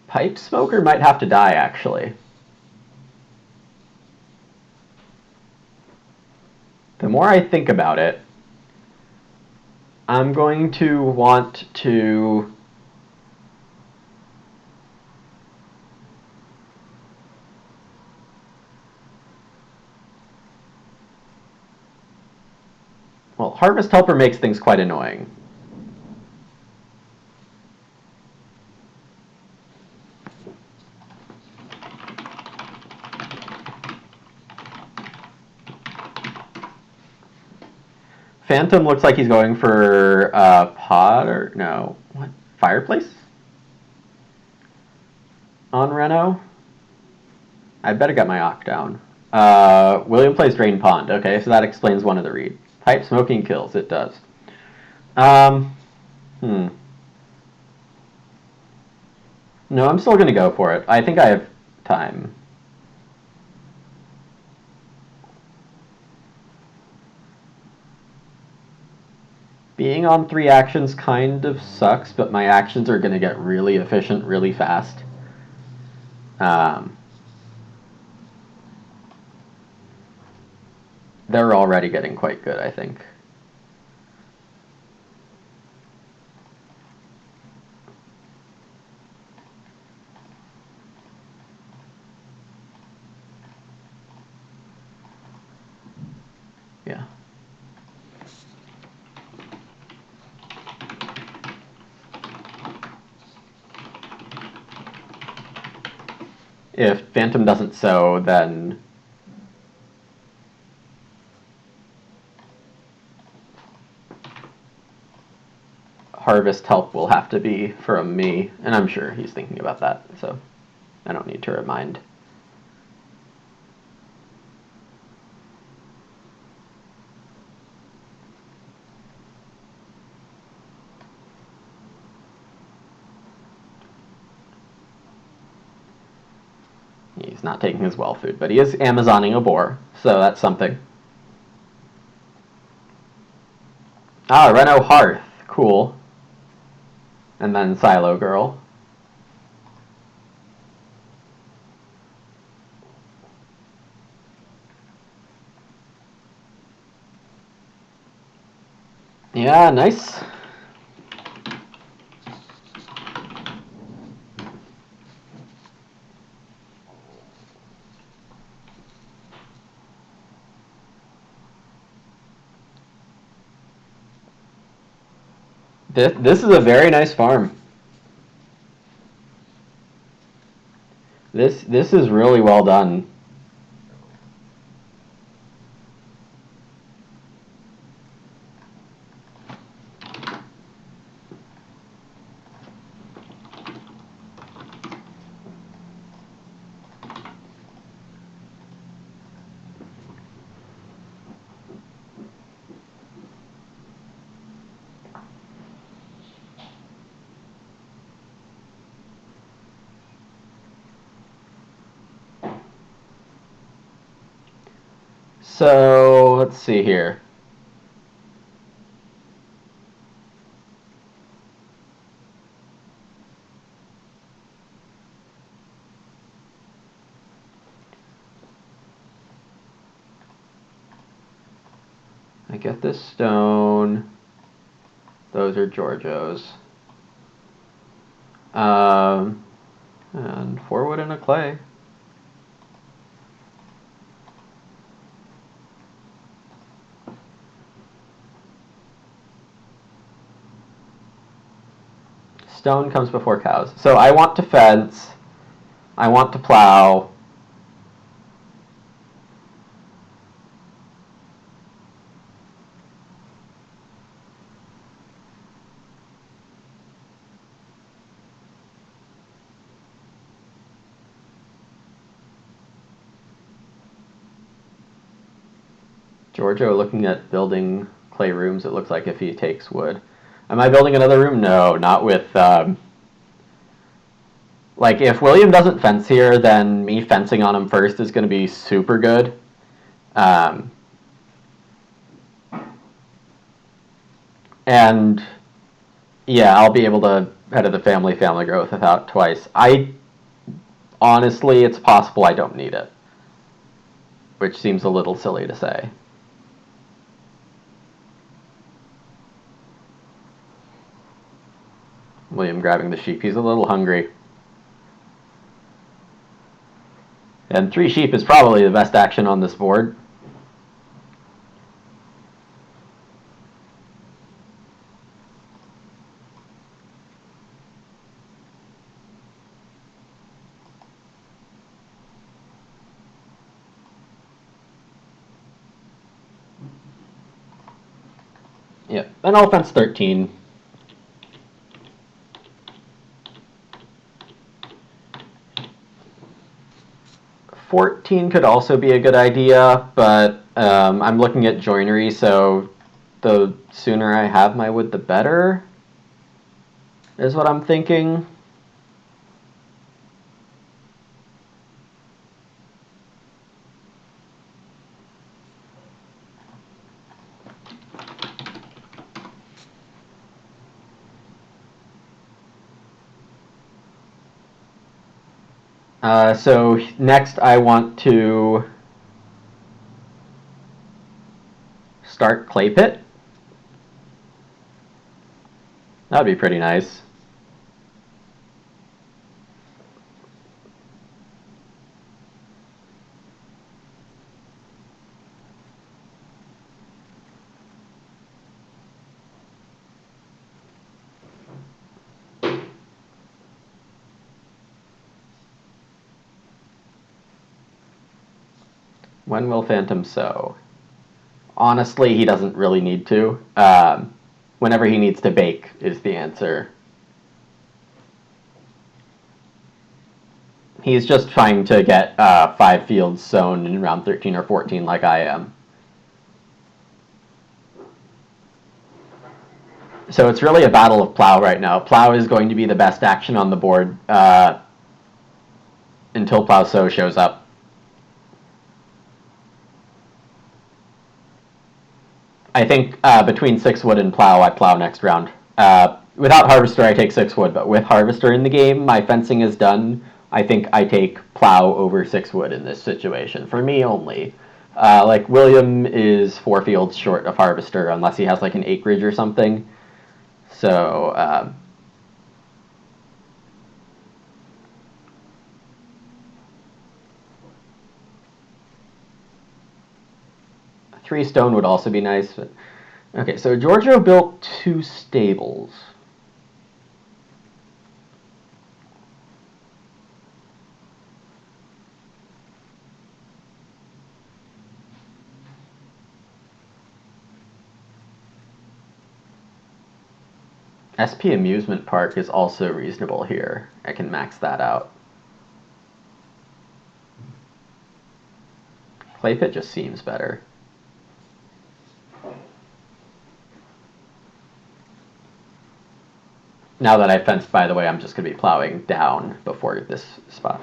Pipe smoker might have to die, actually. The more I think about it, I'm going to want to well, Harvest Helper makes things quite annoying. Phantom looks like he's going for pod or no, what? Fireplace? On Reno? I better get my Ock down. William plays Drain Pond. Okay, so that explains one of the read. Pipe smoking kills. It does. No, I'm still going to go for it. I think I have time. Being on 3 actions kind of sucks, but my actions are going to get really efficient really fast. They're already getting quite good, I think. Yeah. If Phantom doesn't sow, then Harvest Help will have to be from me, and I'm sure he's thinking about that, so I don't need to remind. He's not taking his well food, but he is Amazoning a boar, so that's something. Ah, Reno Hearth. Cool. And then Silo Girl. Yeah, nice. This is a very nice farm. This is really well done. So let's see here. I get this stone. Those are Giorgio's. And 4 wood and a clay. Stone comes before cows. So I want to fence. I want to plow. Giorgio looking at building clay rooms, it looks like, if he takes wood. Am I building another room? No, not with... like, if William doesn't fence here, then me fencing on him first is going to be super good. And, yeah, I'll be able to head of the family growth without twice. Honestly, it's possible I don't need it, which seems a little silly to say. William grabbing the sheep. He's a little hungry. And 3 sheep is probably the best action on this board. Yep, and I'll fence 13. $14 could also be a good idea, but I'm looking at joinery, so the sooner I have my wood, the better, is what I'm thinking. So next I want to start clay pit. That'd be pretty nice. When will Phantom sow? Honestly, he doesn't really need to. Whenever he needs to bake is the answer. He's just trying to get 5 fields sown in round 13 or 14 like I am. So it's really a battle of plow right now. Plow is going to be the best action on the board until plow sow shows up. I think between 6 wood and plow, I plow next round. Without harvester, I take 6 wood, but with harvester in the game, my fencing is done. I think I take plow over 6 wood in this situation. For me only. Like William is 4 fields short of Harvester unless he has like an acreage or something. So 3 stone would also be nice. But okay, so Giorgio built 2 stables. SP Amusement Park is also reasonable here. I can max that out. Clay Pit just seems better. Now that I fenced, by the way, I'm just going to be plowing down before this spot.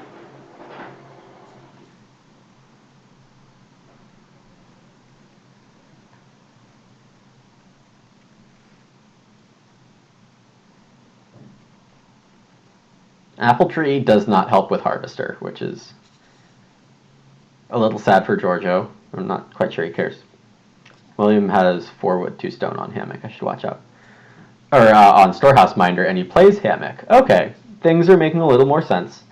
Apple Tree does not help with Harvester, which is a little sad for Giorgio. I'm not quite sure he cares. William has 4 wood, 2 stone on Hammock. I should watch out. Or on Storehouse Minder, and he plays Hammock. Okay, things are making a little more sense.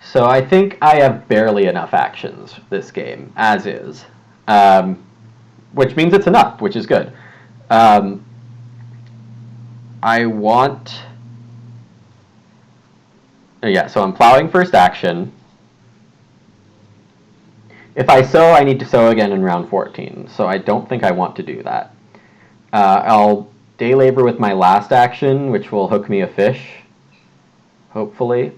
So I think I have barely enough actions this game, as is. Which means it's enough, which is good. I want... Yeah, so I'm plowing first action. If I sow, I need to sow again in round 14, so I don't think I want to do that. I'll day labor with my last action, which will hook me a fish, hopefully.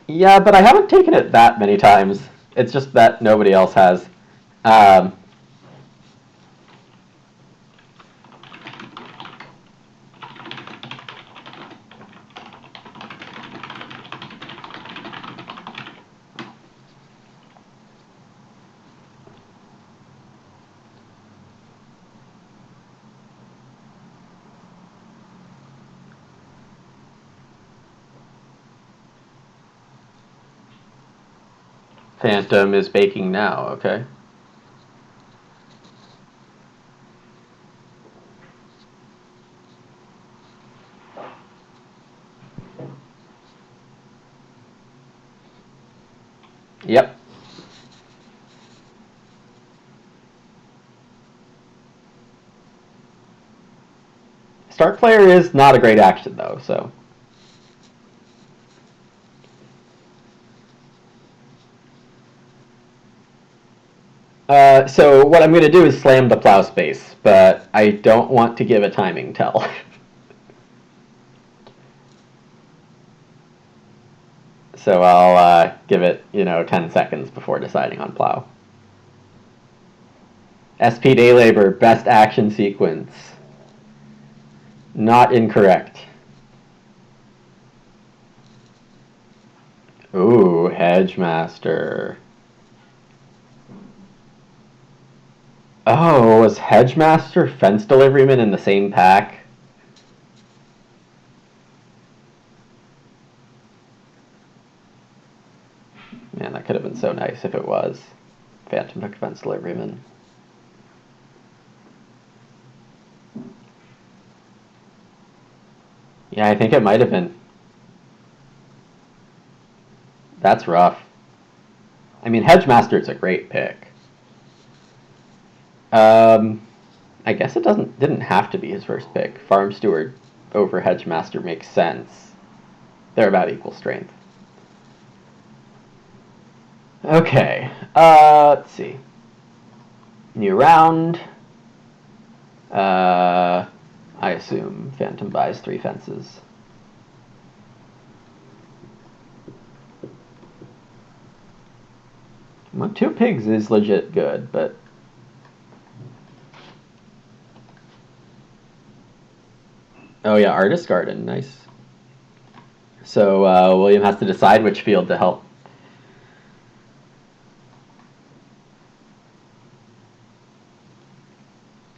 Yeah, but I haven't taken it that many times. It's just that nobody else has. Phantom is baking now, okay. Yep. Start player is not a great action, though, so... So what I'm going to do is slam the plow space, but I don't want to give a timing tell. So I'll give it, 10 seconds before deciding on plow. SP Day Labor, best action sequence. Not incorrect. Ooh, Hedgemaster. Oh, was Hedgemaster Fence Deliveryman in the same pack? Man, that could have been so nice if it was. Phantom took Fence Deliveryman. Yeah, I think it might have been. That's rough. I mean, Hedgemaster is a great pick. I guess it didn't have to be his first pick. Farm Steward over Hedgemaster makes sense. They're about equal strength. Okay, let's see. New round. I assume Phantom buys 3 fences. Well, 2 pigs is legit good, but Oh yeah, Artist Garden, nice. So William has to decide which field to help.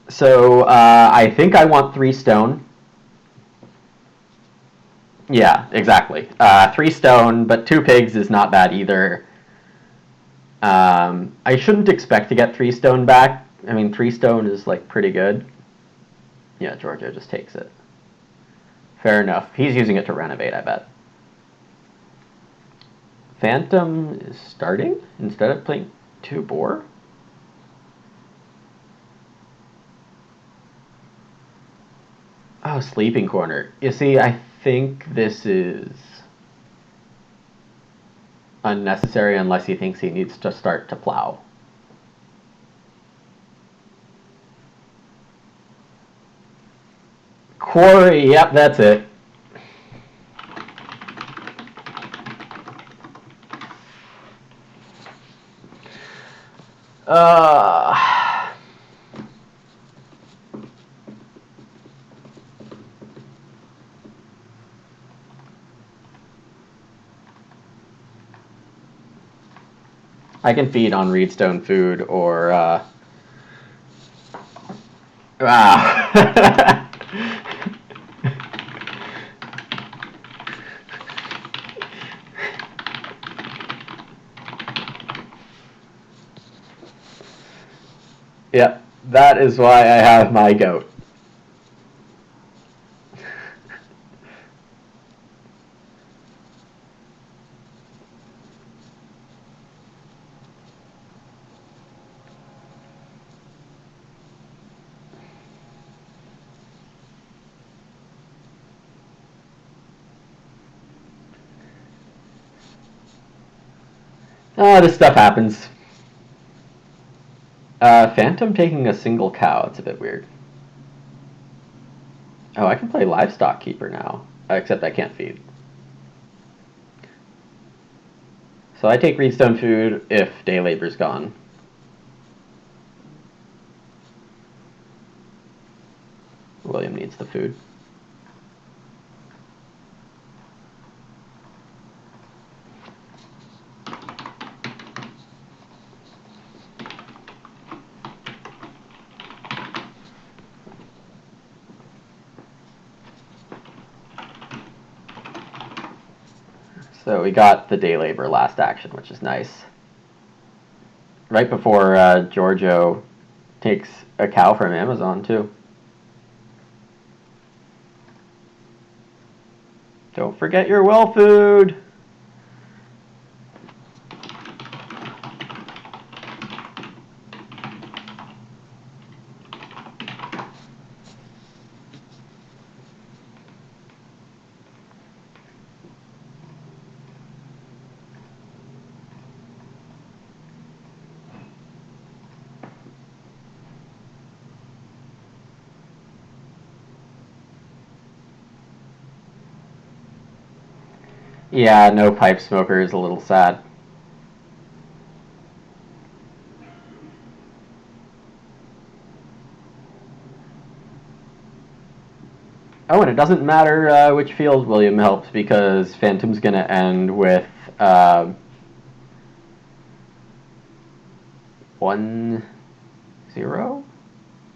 So I think I want 3 stone. Yeah, exactly. 3 stone, but 2 pigs is not bad either. I shouldn't expect to get 3 stone back. I mean, 3 stone is like pretty good. Yeah, Georgia just takes it. Fair enough. He's using it to renovate, I bet. Phantom is starting instead of playing 2 boar. Oh, sleeping corner. You see, I think this is unnecessary unless he thinks he needs to start to plow. Quarry, yep, that's it. I can feed on reedstone food or wow. Yep, that is why I have my goat. Oh, this stuff happens. Phantom taking a single cow, it's a bit weird. Oh, I can play Livestock Keeper now, except I can't feed. So I take reedstone food if day labor's gone. William needs the food. So we got the day labor last action, which is nice. Right before Giorgio takes a cow from Amazon, too. Don't forget your well food! Yeah, no pipe smoker is a little sad. Oh, and it doesn't matter which field William helps because Phantom's going to end with 1-0?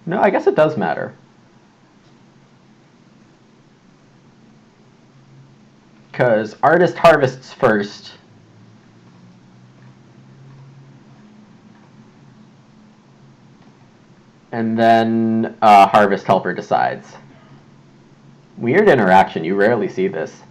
No, I guess it does matter. Because Artist harvests first. And then Harvest Helper decides. Weird interaction. You rarely see this.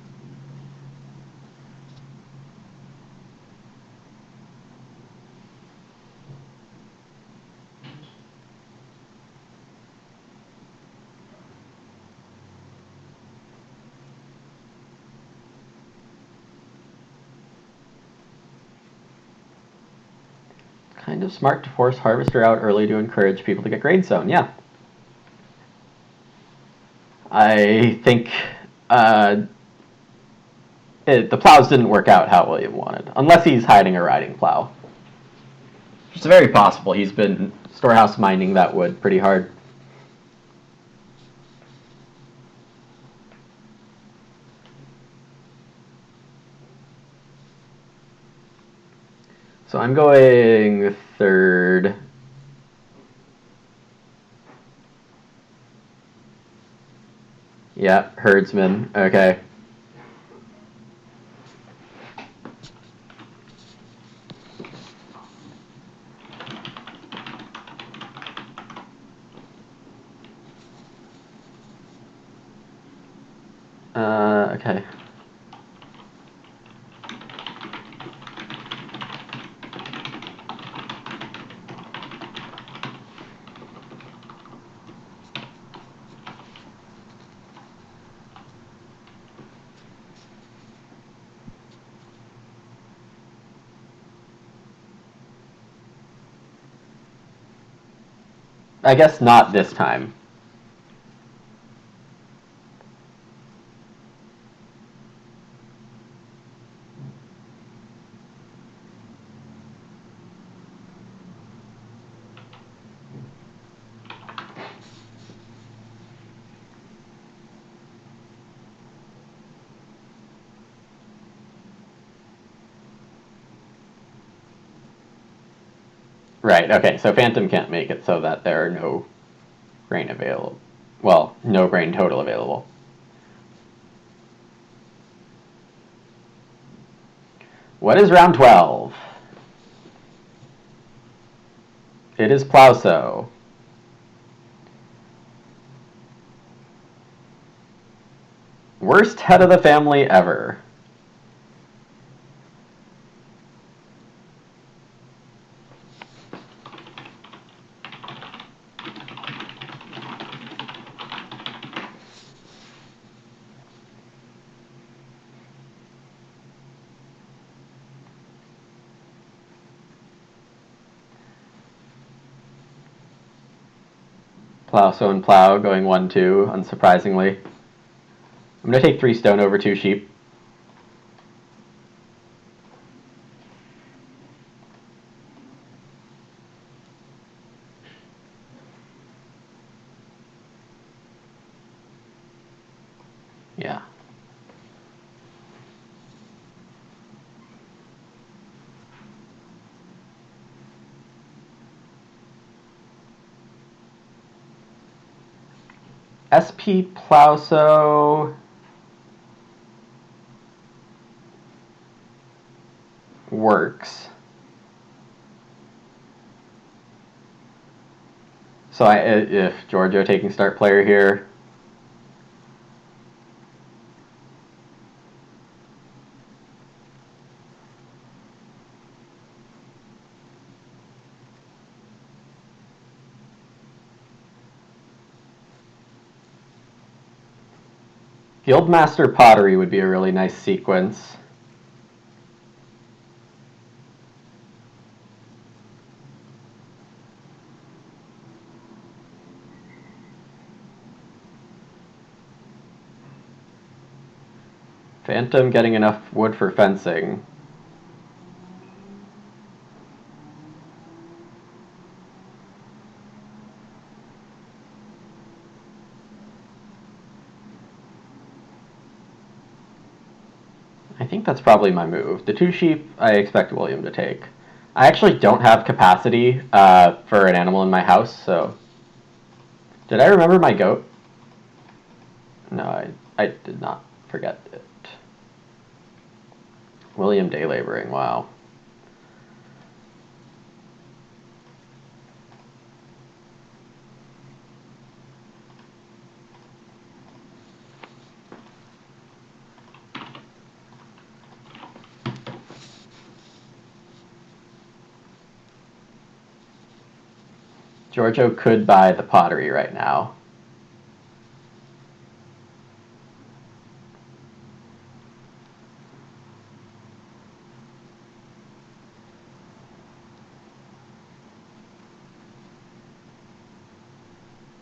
Kind of smart to force Harvester out early to encourage people to get grade zone. Yeah. I think the plows didn't work out how William wanted, unless he's hiding a riding plow. It's very possible. He's been storehouse mining that wood pretty hard. So I'm going third. Yeah, herdsman. Okay. Okay. I guess not this time. Right, okay, so Phantom can't make it so that there are no grain available. Well, no grain total available. What is round 12? It is Plowso. Worst head of the family ever. Plowso and Plow going 1-2, unsurprisingly. I'm going to take 3 stone over 2 sheep. Yeah. SP Plowso works. So if Giorgio taking start player here, Guildmaster Pottery would be a really nice sequence. Phantom getting enough wood for fencing. I think that's probably my move. The 2 sheep I expect William to take. I actually don't have capacity for an animal in my house, so... Did I remember my goat? No, I did not forget it. William day laboring, wow. Giorgio could buy the pottery right now.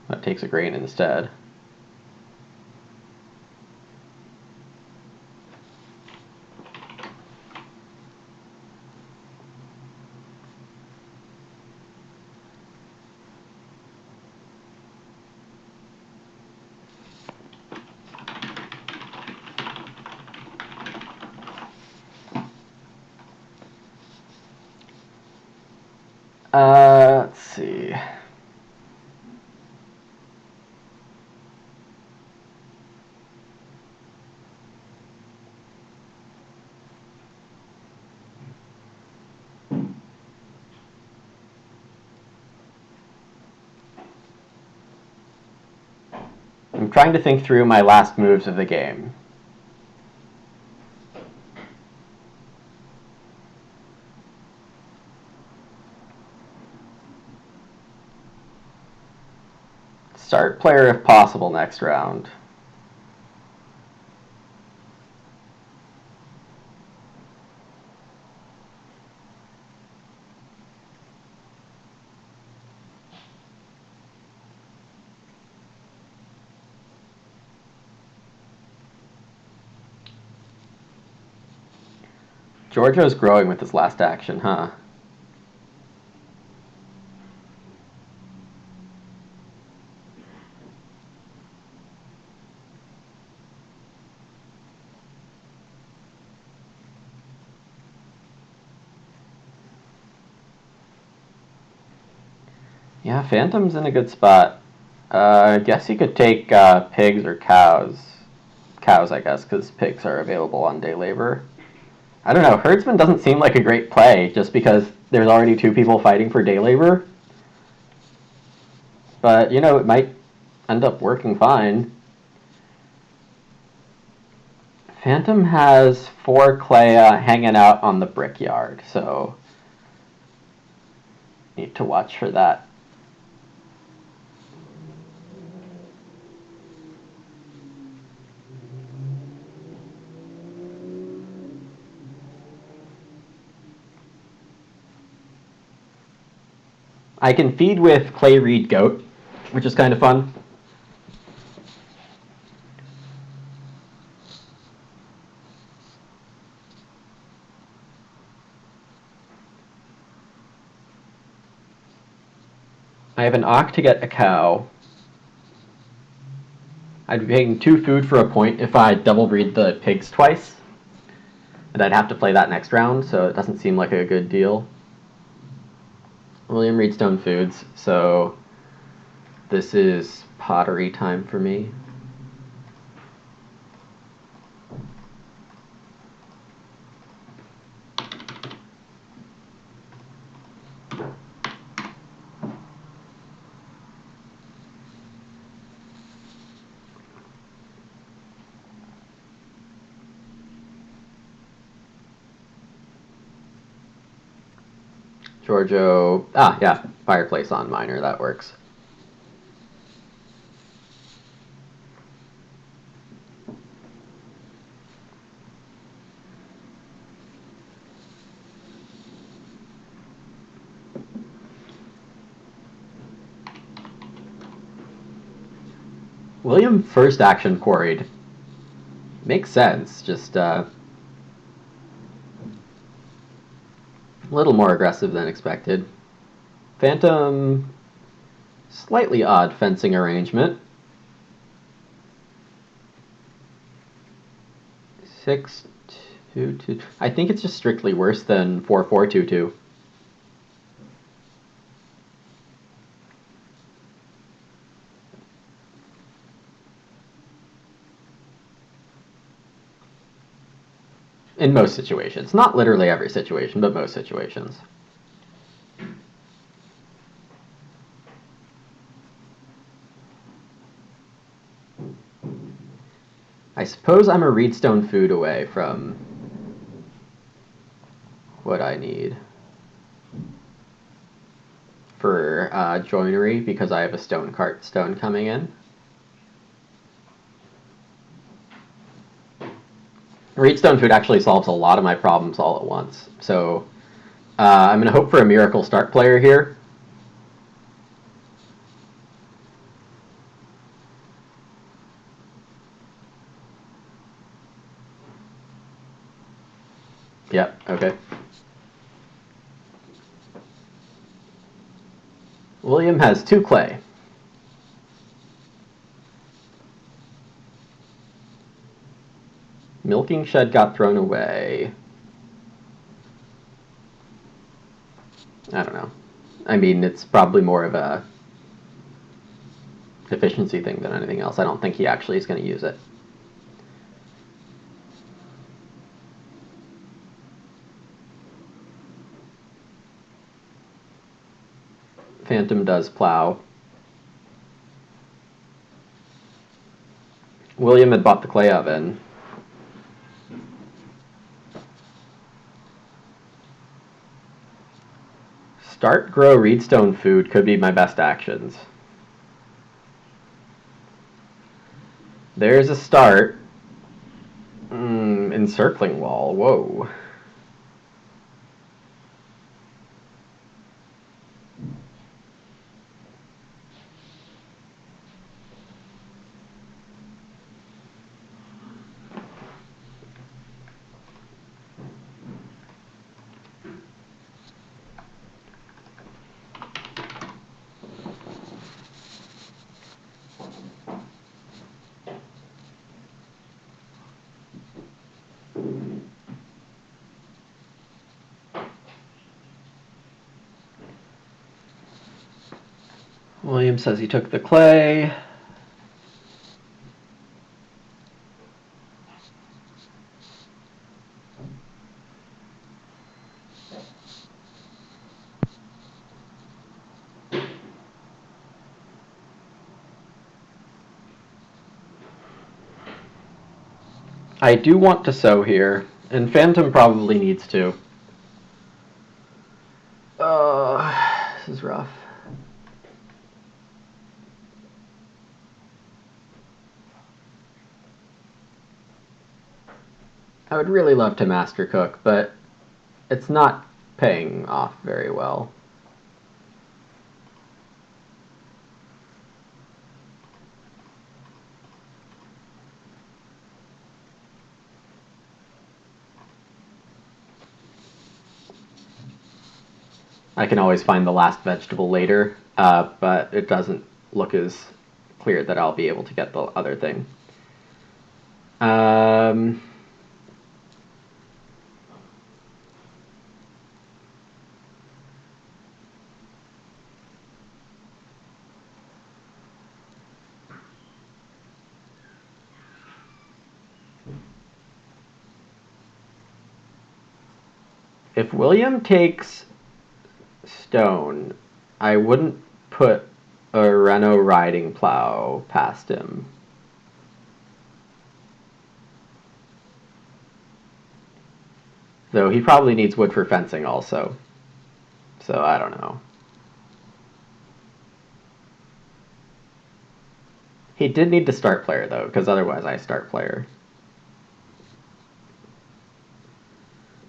That takes a grain instead. Let's see. I'm trying to think through my last moves of the game. Start player if possible next round. Giorgio's growing with his last action, huh? Yeah, Phantom's in a good spot. I guess he could take pigs or cows. Cows, I guess, because pigs are available on day labor. I don't know. Herdsman doesn't seem like a great play just because there's already two people fighting for day labor. But, you know, it might end up working fine. Phantom has 4 clay hanging out on the brickyard, so need to watch for that. I can feed with clay reed goat, which is kind of fun. I have an ox to get a cow. I'd be paying 2 food for a point if I double breed the pigs twice. And I'd have to play that next round, so it doesn't seem like a good deal. William Reedstone Foods, so this is pottery time for me. Giorgio, yeah, fireplace on miner, that works. William first action quarried. Makes sense, just a little more aggressive than expected. Phantom, slightly odd fencing arrangement. 6-2-2. I think it's just strictly worse than 4-4-2-2. In most situations. Not literally every situation, but most situations. I suppose I'm a Reedstone food away from what I need for joinery because I have a stone cart stone coming in. Reedstone food actually solves a lot of my problems all at once. So I'm going to hope for a miracle start player here. Yep, okay. William has 2 clay. Milking shed got thrown away. I don't know. I mean, it's probably more of a efficiency thing than anything else. I don't think he actually is going to use it. Phantom does plow. William had bought the clay oven. Start, grow, reedstone food could be my best actions. There's a start. Encircling wall. Whoa. William says he took the clay. I do want to sow here, and Phantom probably needs to. This is rough. I would really love to master cook, but it's not paying off very well. I can always find the last vegetable later, but it doesn't look as clear that I'll be able to get the other thing. If William takes stone, I wouldn't put a Renault riding plow past him. Though he probably needs wood for fencing also. So I don't know. He did need to start player though, because otherwise I start player.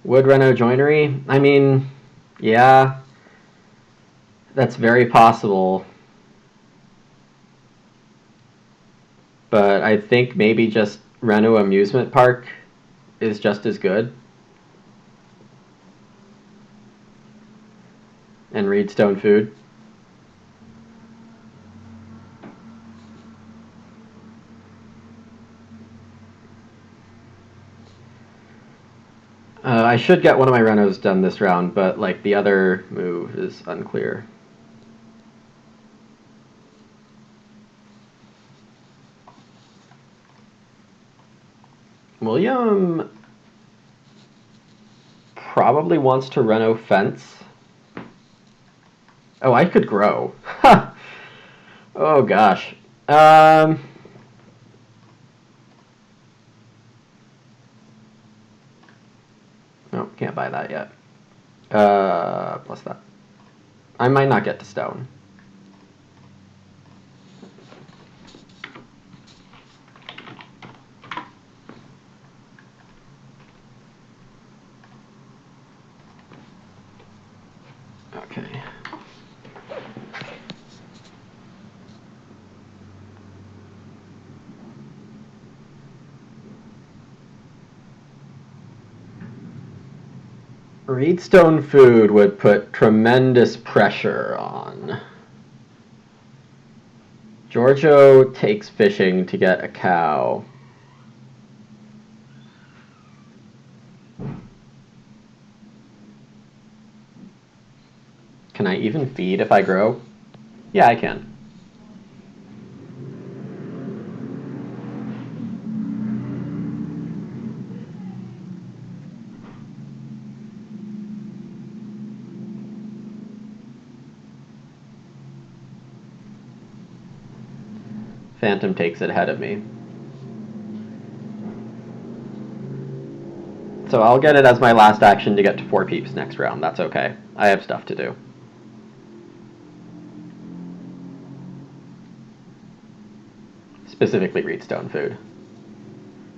Wood Renault joinery? I mean, yeah, that's very possible. But I think maybe just Renault Amusement Park is just as good. And Reedstone Food. I should get one of my Renos done this round, but like the other move is unclear. William probably wants to Reno fence. Oh, I could grow. Oh gosh. No, can't buy that yet. Plus that. I might not get to stone. Okay. Reedstone Food would put tremendous pressure on. Giorgio takes fishing to get a cow. Can I even feed if I grow? Yeah, I can. Phantom takes it ahead of me. So I'll get it as my last action to get to 4 peeps next round. That's okay. I have stuff to do. Specifically read stone food.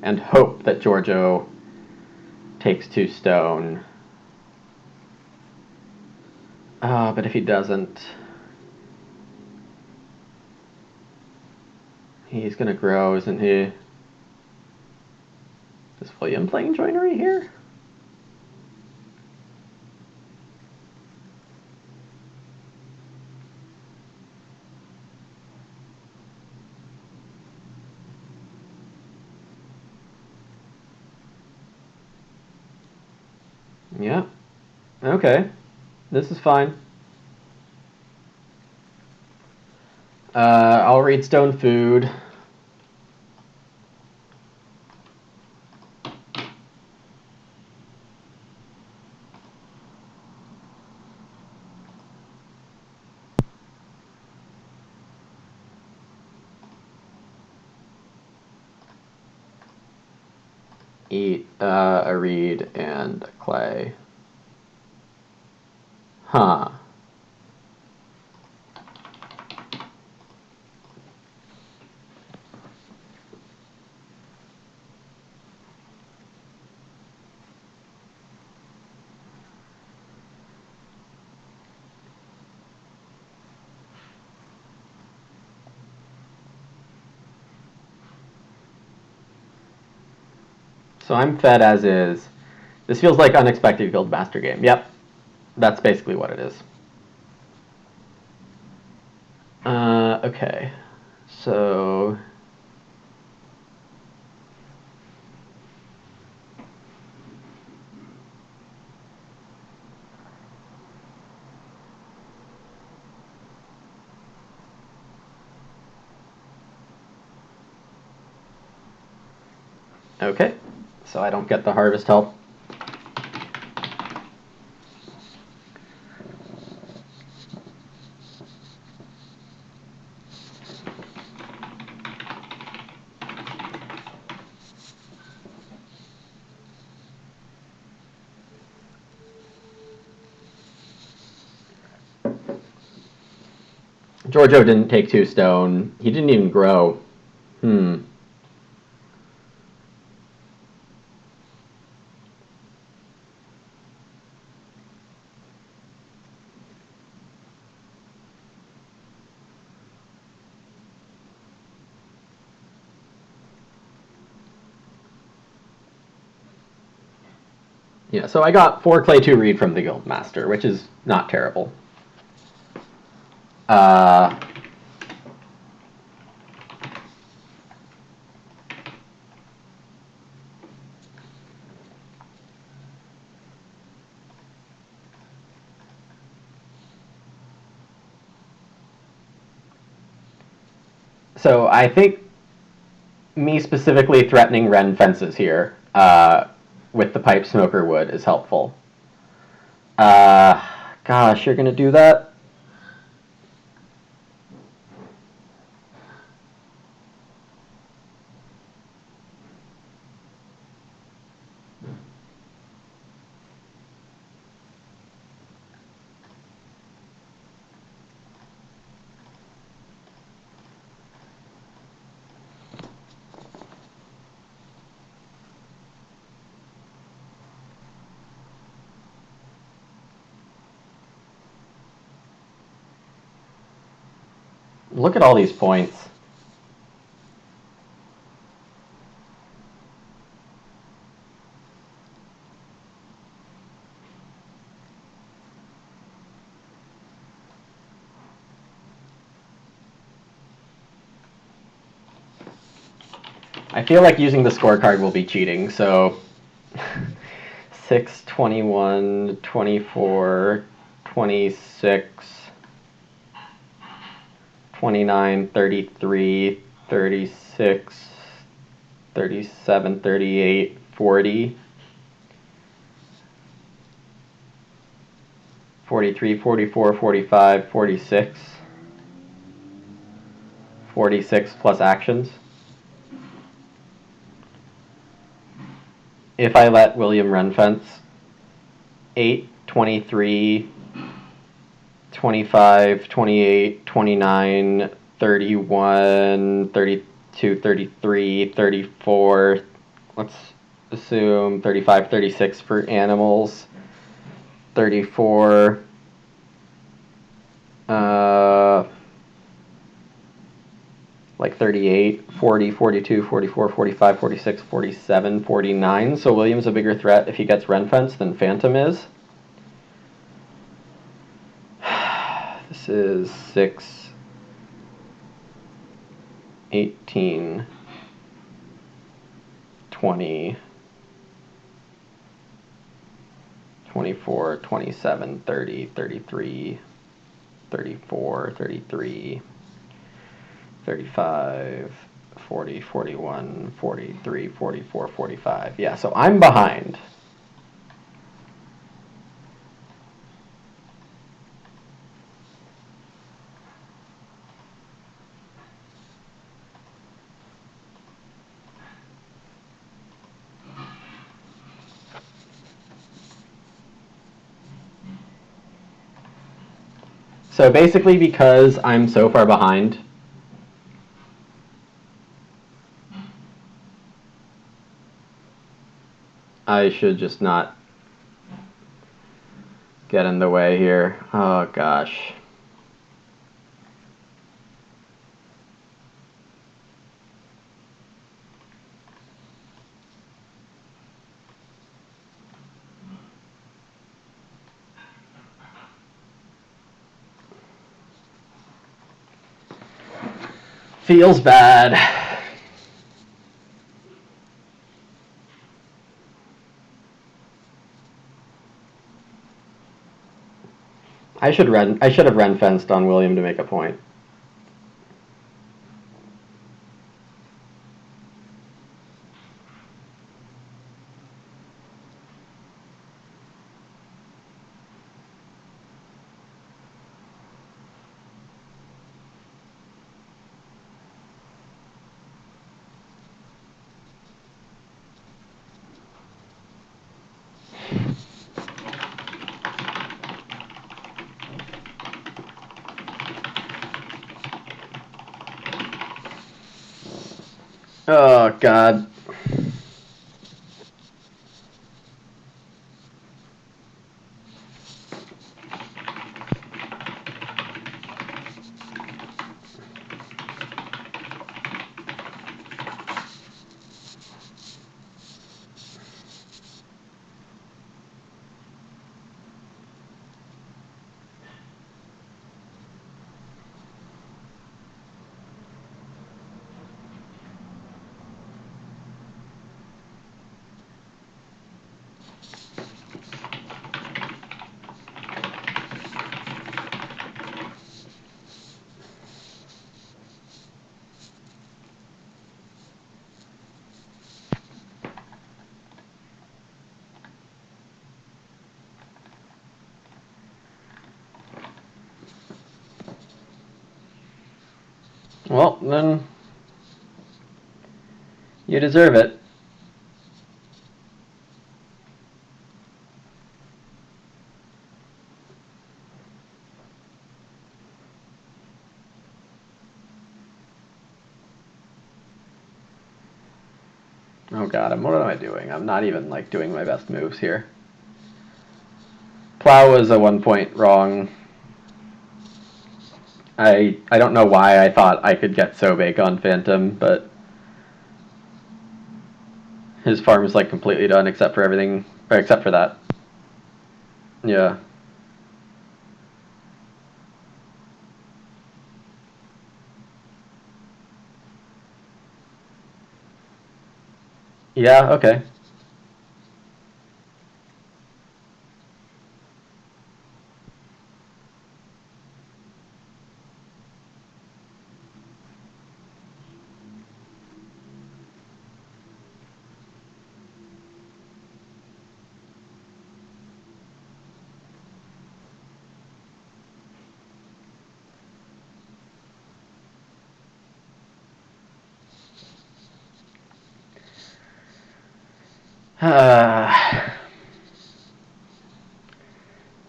And hope that Giorgio takes 2 stone. Oh, but if he doesn't... He's gonna grow, isn't he? Is William playing joinery here? Yeah. Okay. This is fine. I'll read stone food. Eat a reed and a clay. Huh. So I'm fed as is. This feels like unexpected guild master game. Yep. That's basically what it is. Okay. So... Okay. So I don't get the harvest help. Giorgio didn't take 2 stone. He didn't even grow. Yeah, so I got 4 clay 2 reed from the guild master, which is not terrible. So I think me specifically threatening Ren fences here with the pipe smoker wood is helpful. Gosh, you're gonna do that? Look at all these points. I feel like using the scorecard will be cheating, so 6, 21, 24, 26, 29, 33, 36, 37, 38, 40, 43, 44, 45, 46, 46 plus actions. If I let William run fence, 8, 23, 25, 28, 29, 31, 32, 33, 34, let's assume 35, 36 for animals, 34, like 38, 40, 42, 44, 45, 46, 47, 49. So William's a bigger threat if he gets run fence than Phantom is. This is 6, 18, 20, 24, 27, 30, 33, 34, 33, 35, 40, 41, 43, 44, 45. Yeah, so I'm behind. So basically, because I'm so far behind, I should just not get in the way here. Oh gosh. Feels bad. I should have run fenced on William to make a point. Oh god. Well, then you deserve it. Oh god, what am I doing? I'm not even like doing my best moves here. Plow was a 1 point wrong. I don't know why I thought I could get so big on Phantom, but his farm is like completely done except for everything, except for that. Yeah. Yeah, okay.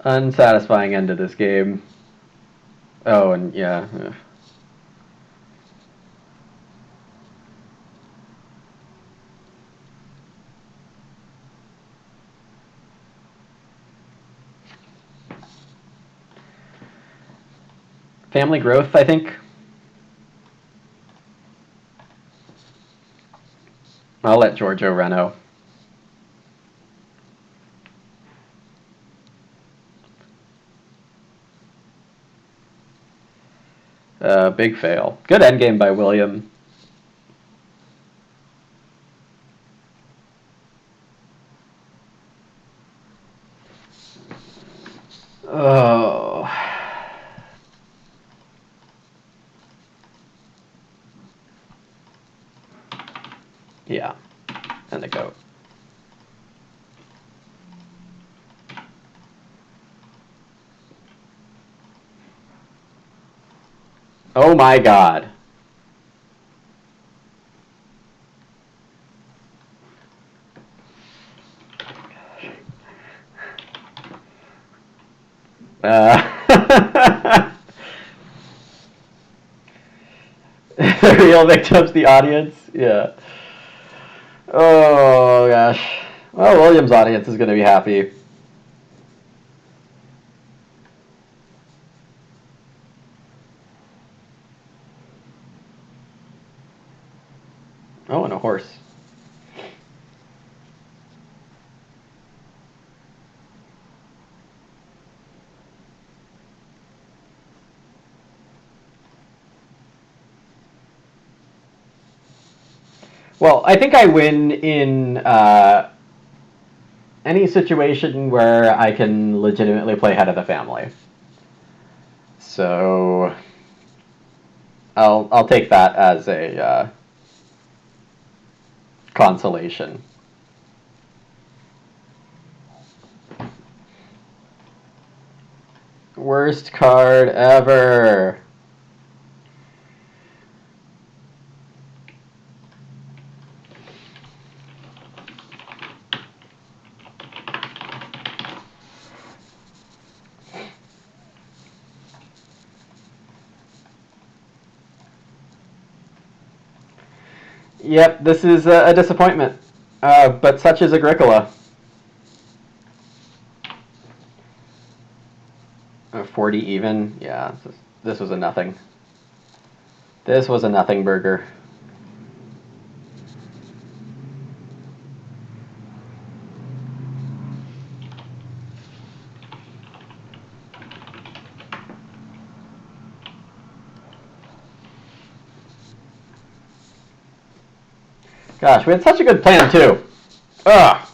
Unsatisfying end to this game. Oh, and yeah. Family growth, I think. I'll let Giorgio Reno. Big fail. Good endgame by William. Oh. Yeah. And the goat. Oh my god. The real victims, the audience? Yeah. Oh gosh. Well, William's audience is going to be happy. Oh, and a horse. Well, I think I win in any situation where I can legitimately play head of the family. So I'll take that as a consolation. Worst card ever. Yep, this is a disappointment. But such is Agricola. 40 even? Yeah, this was a nothing. This was a nothing burger. Gosh, we had such a good plan, too. Ugh.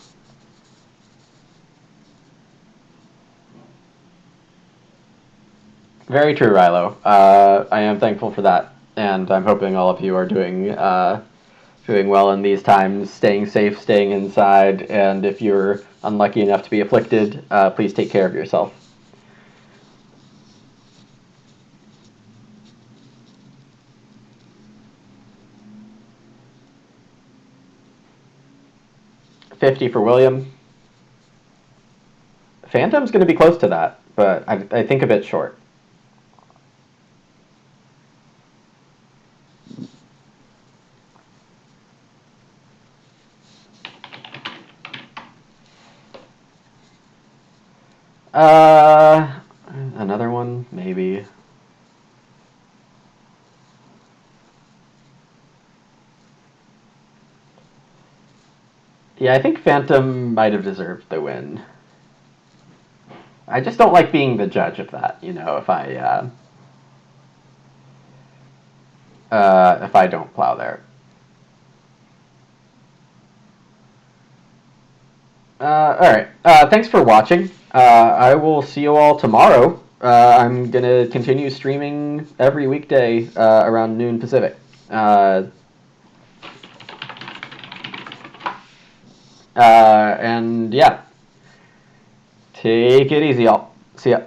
Very true, Rilo. I am thankful for that, and I'm hoping all of you are doing well in these times, staying safe, staying inside, and if you're unlucky enough to be afflicted, please take care of yourself. $50 for William. Phantom's going to be close to that, but I think a bit short. Another one, maybe. Yeah, I think Phantom might have deserved the win. I just don't like being the judge of that, you know, if I don't plow there. All right. Thanks for watching. I will see you all tomorrow. I'm going to continue streaming every weekday around noon Pacific. And yeah, take it easy, y'all. See ya.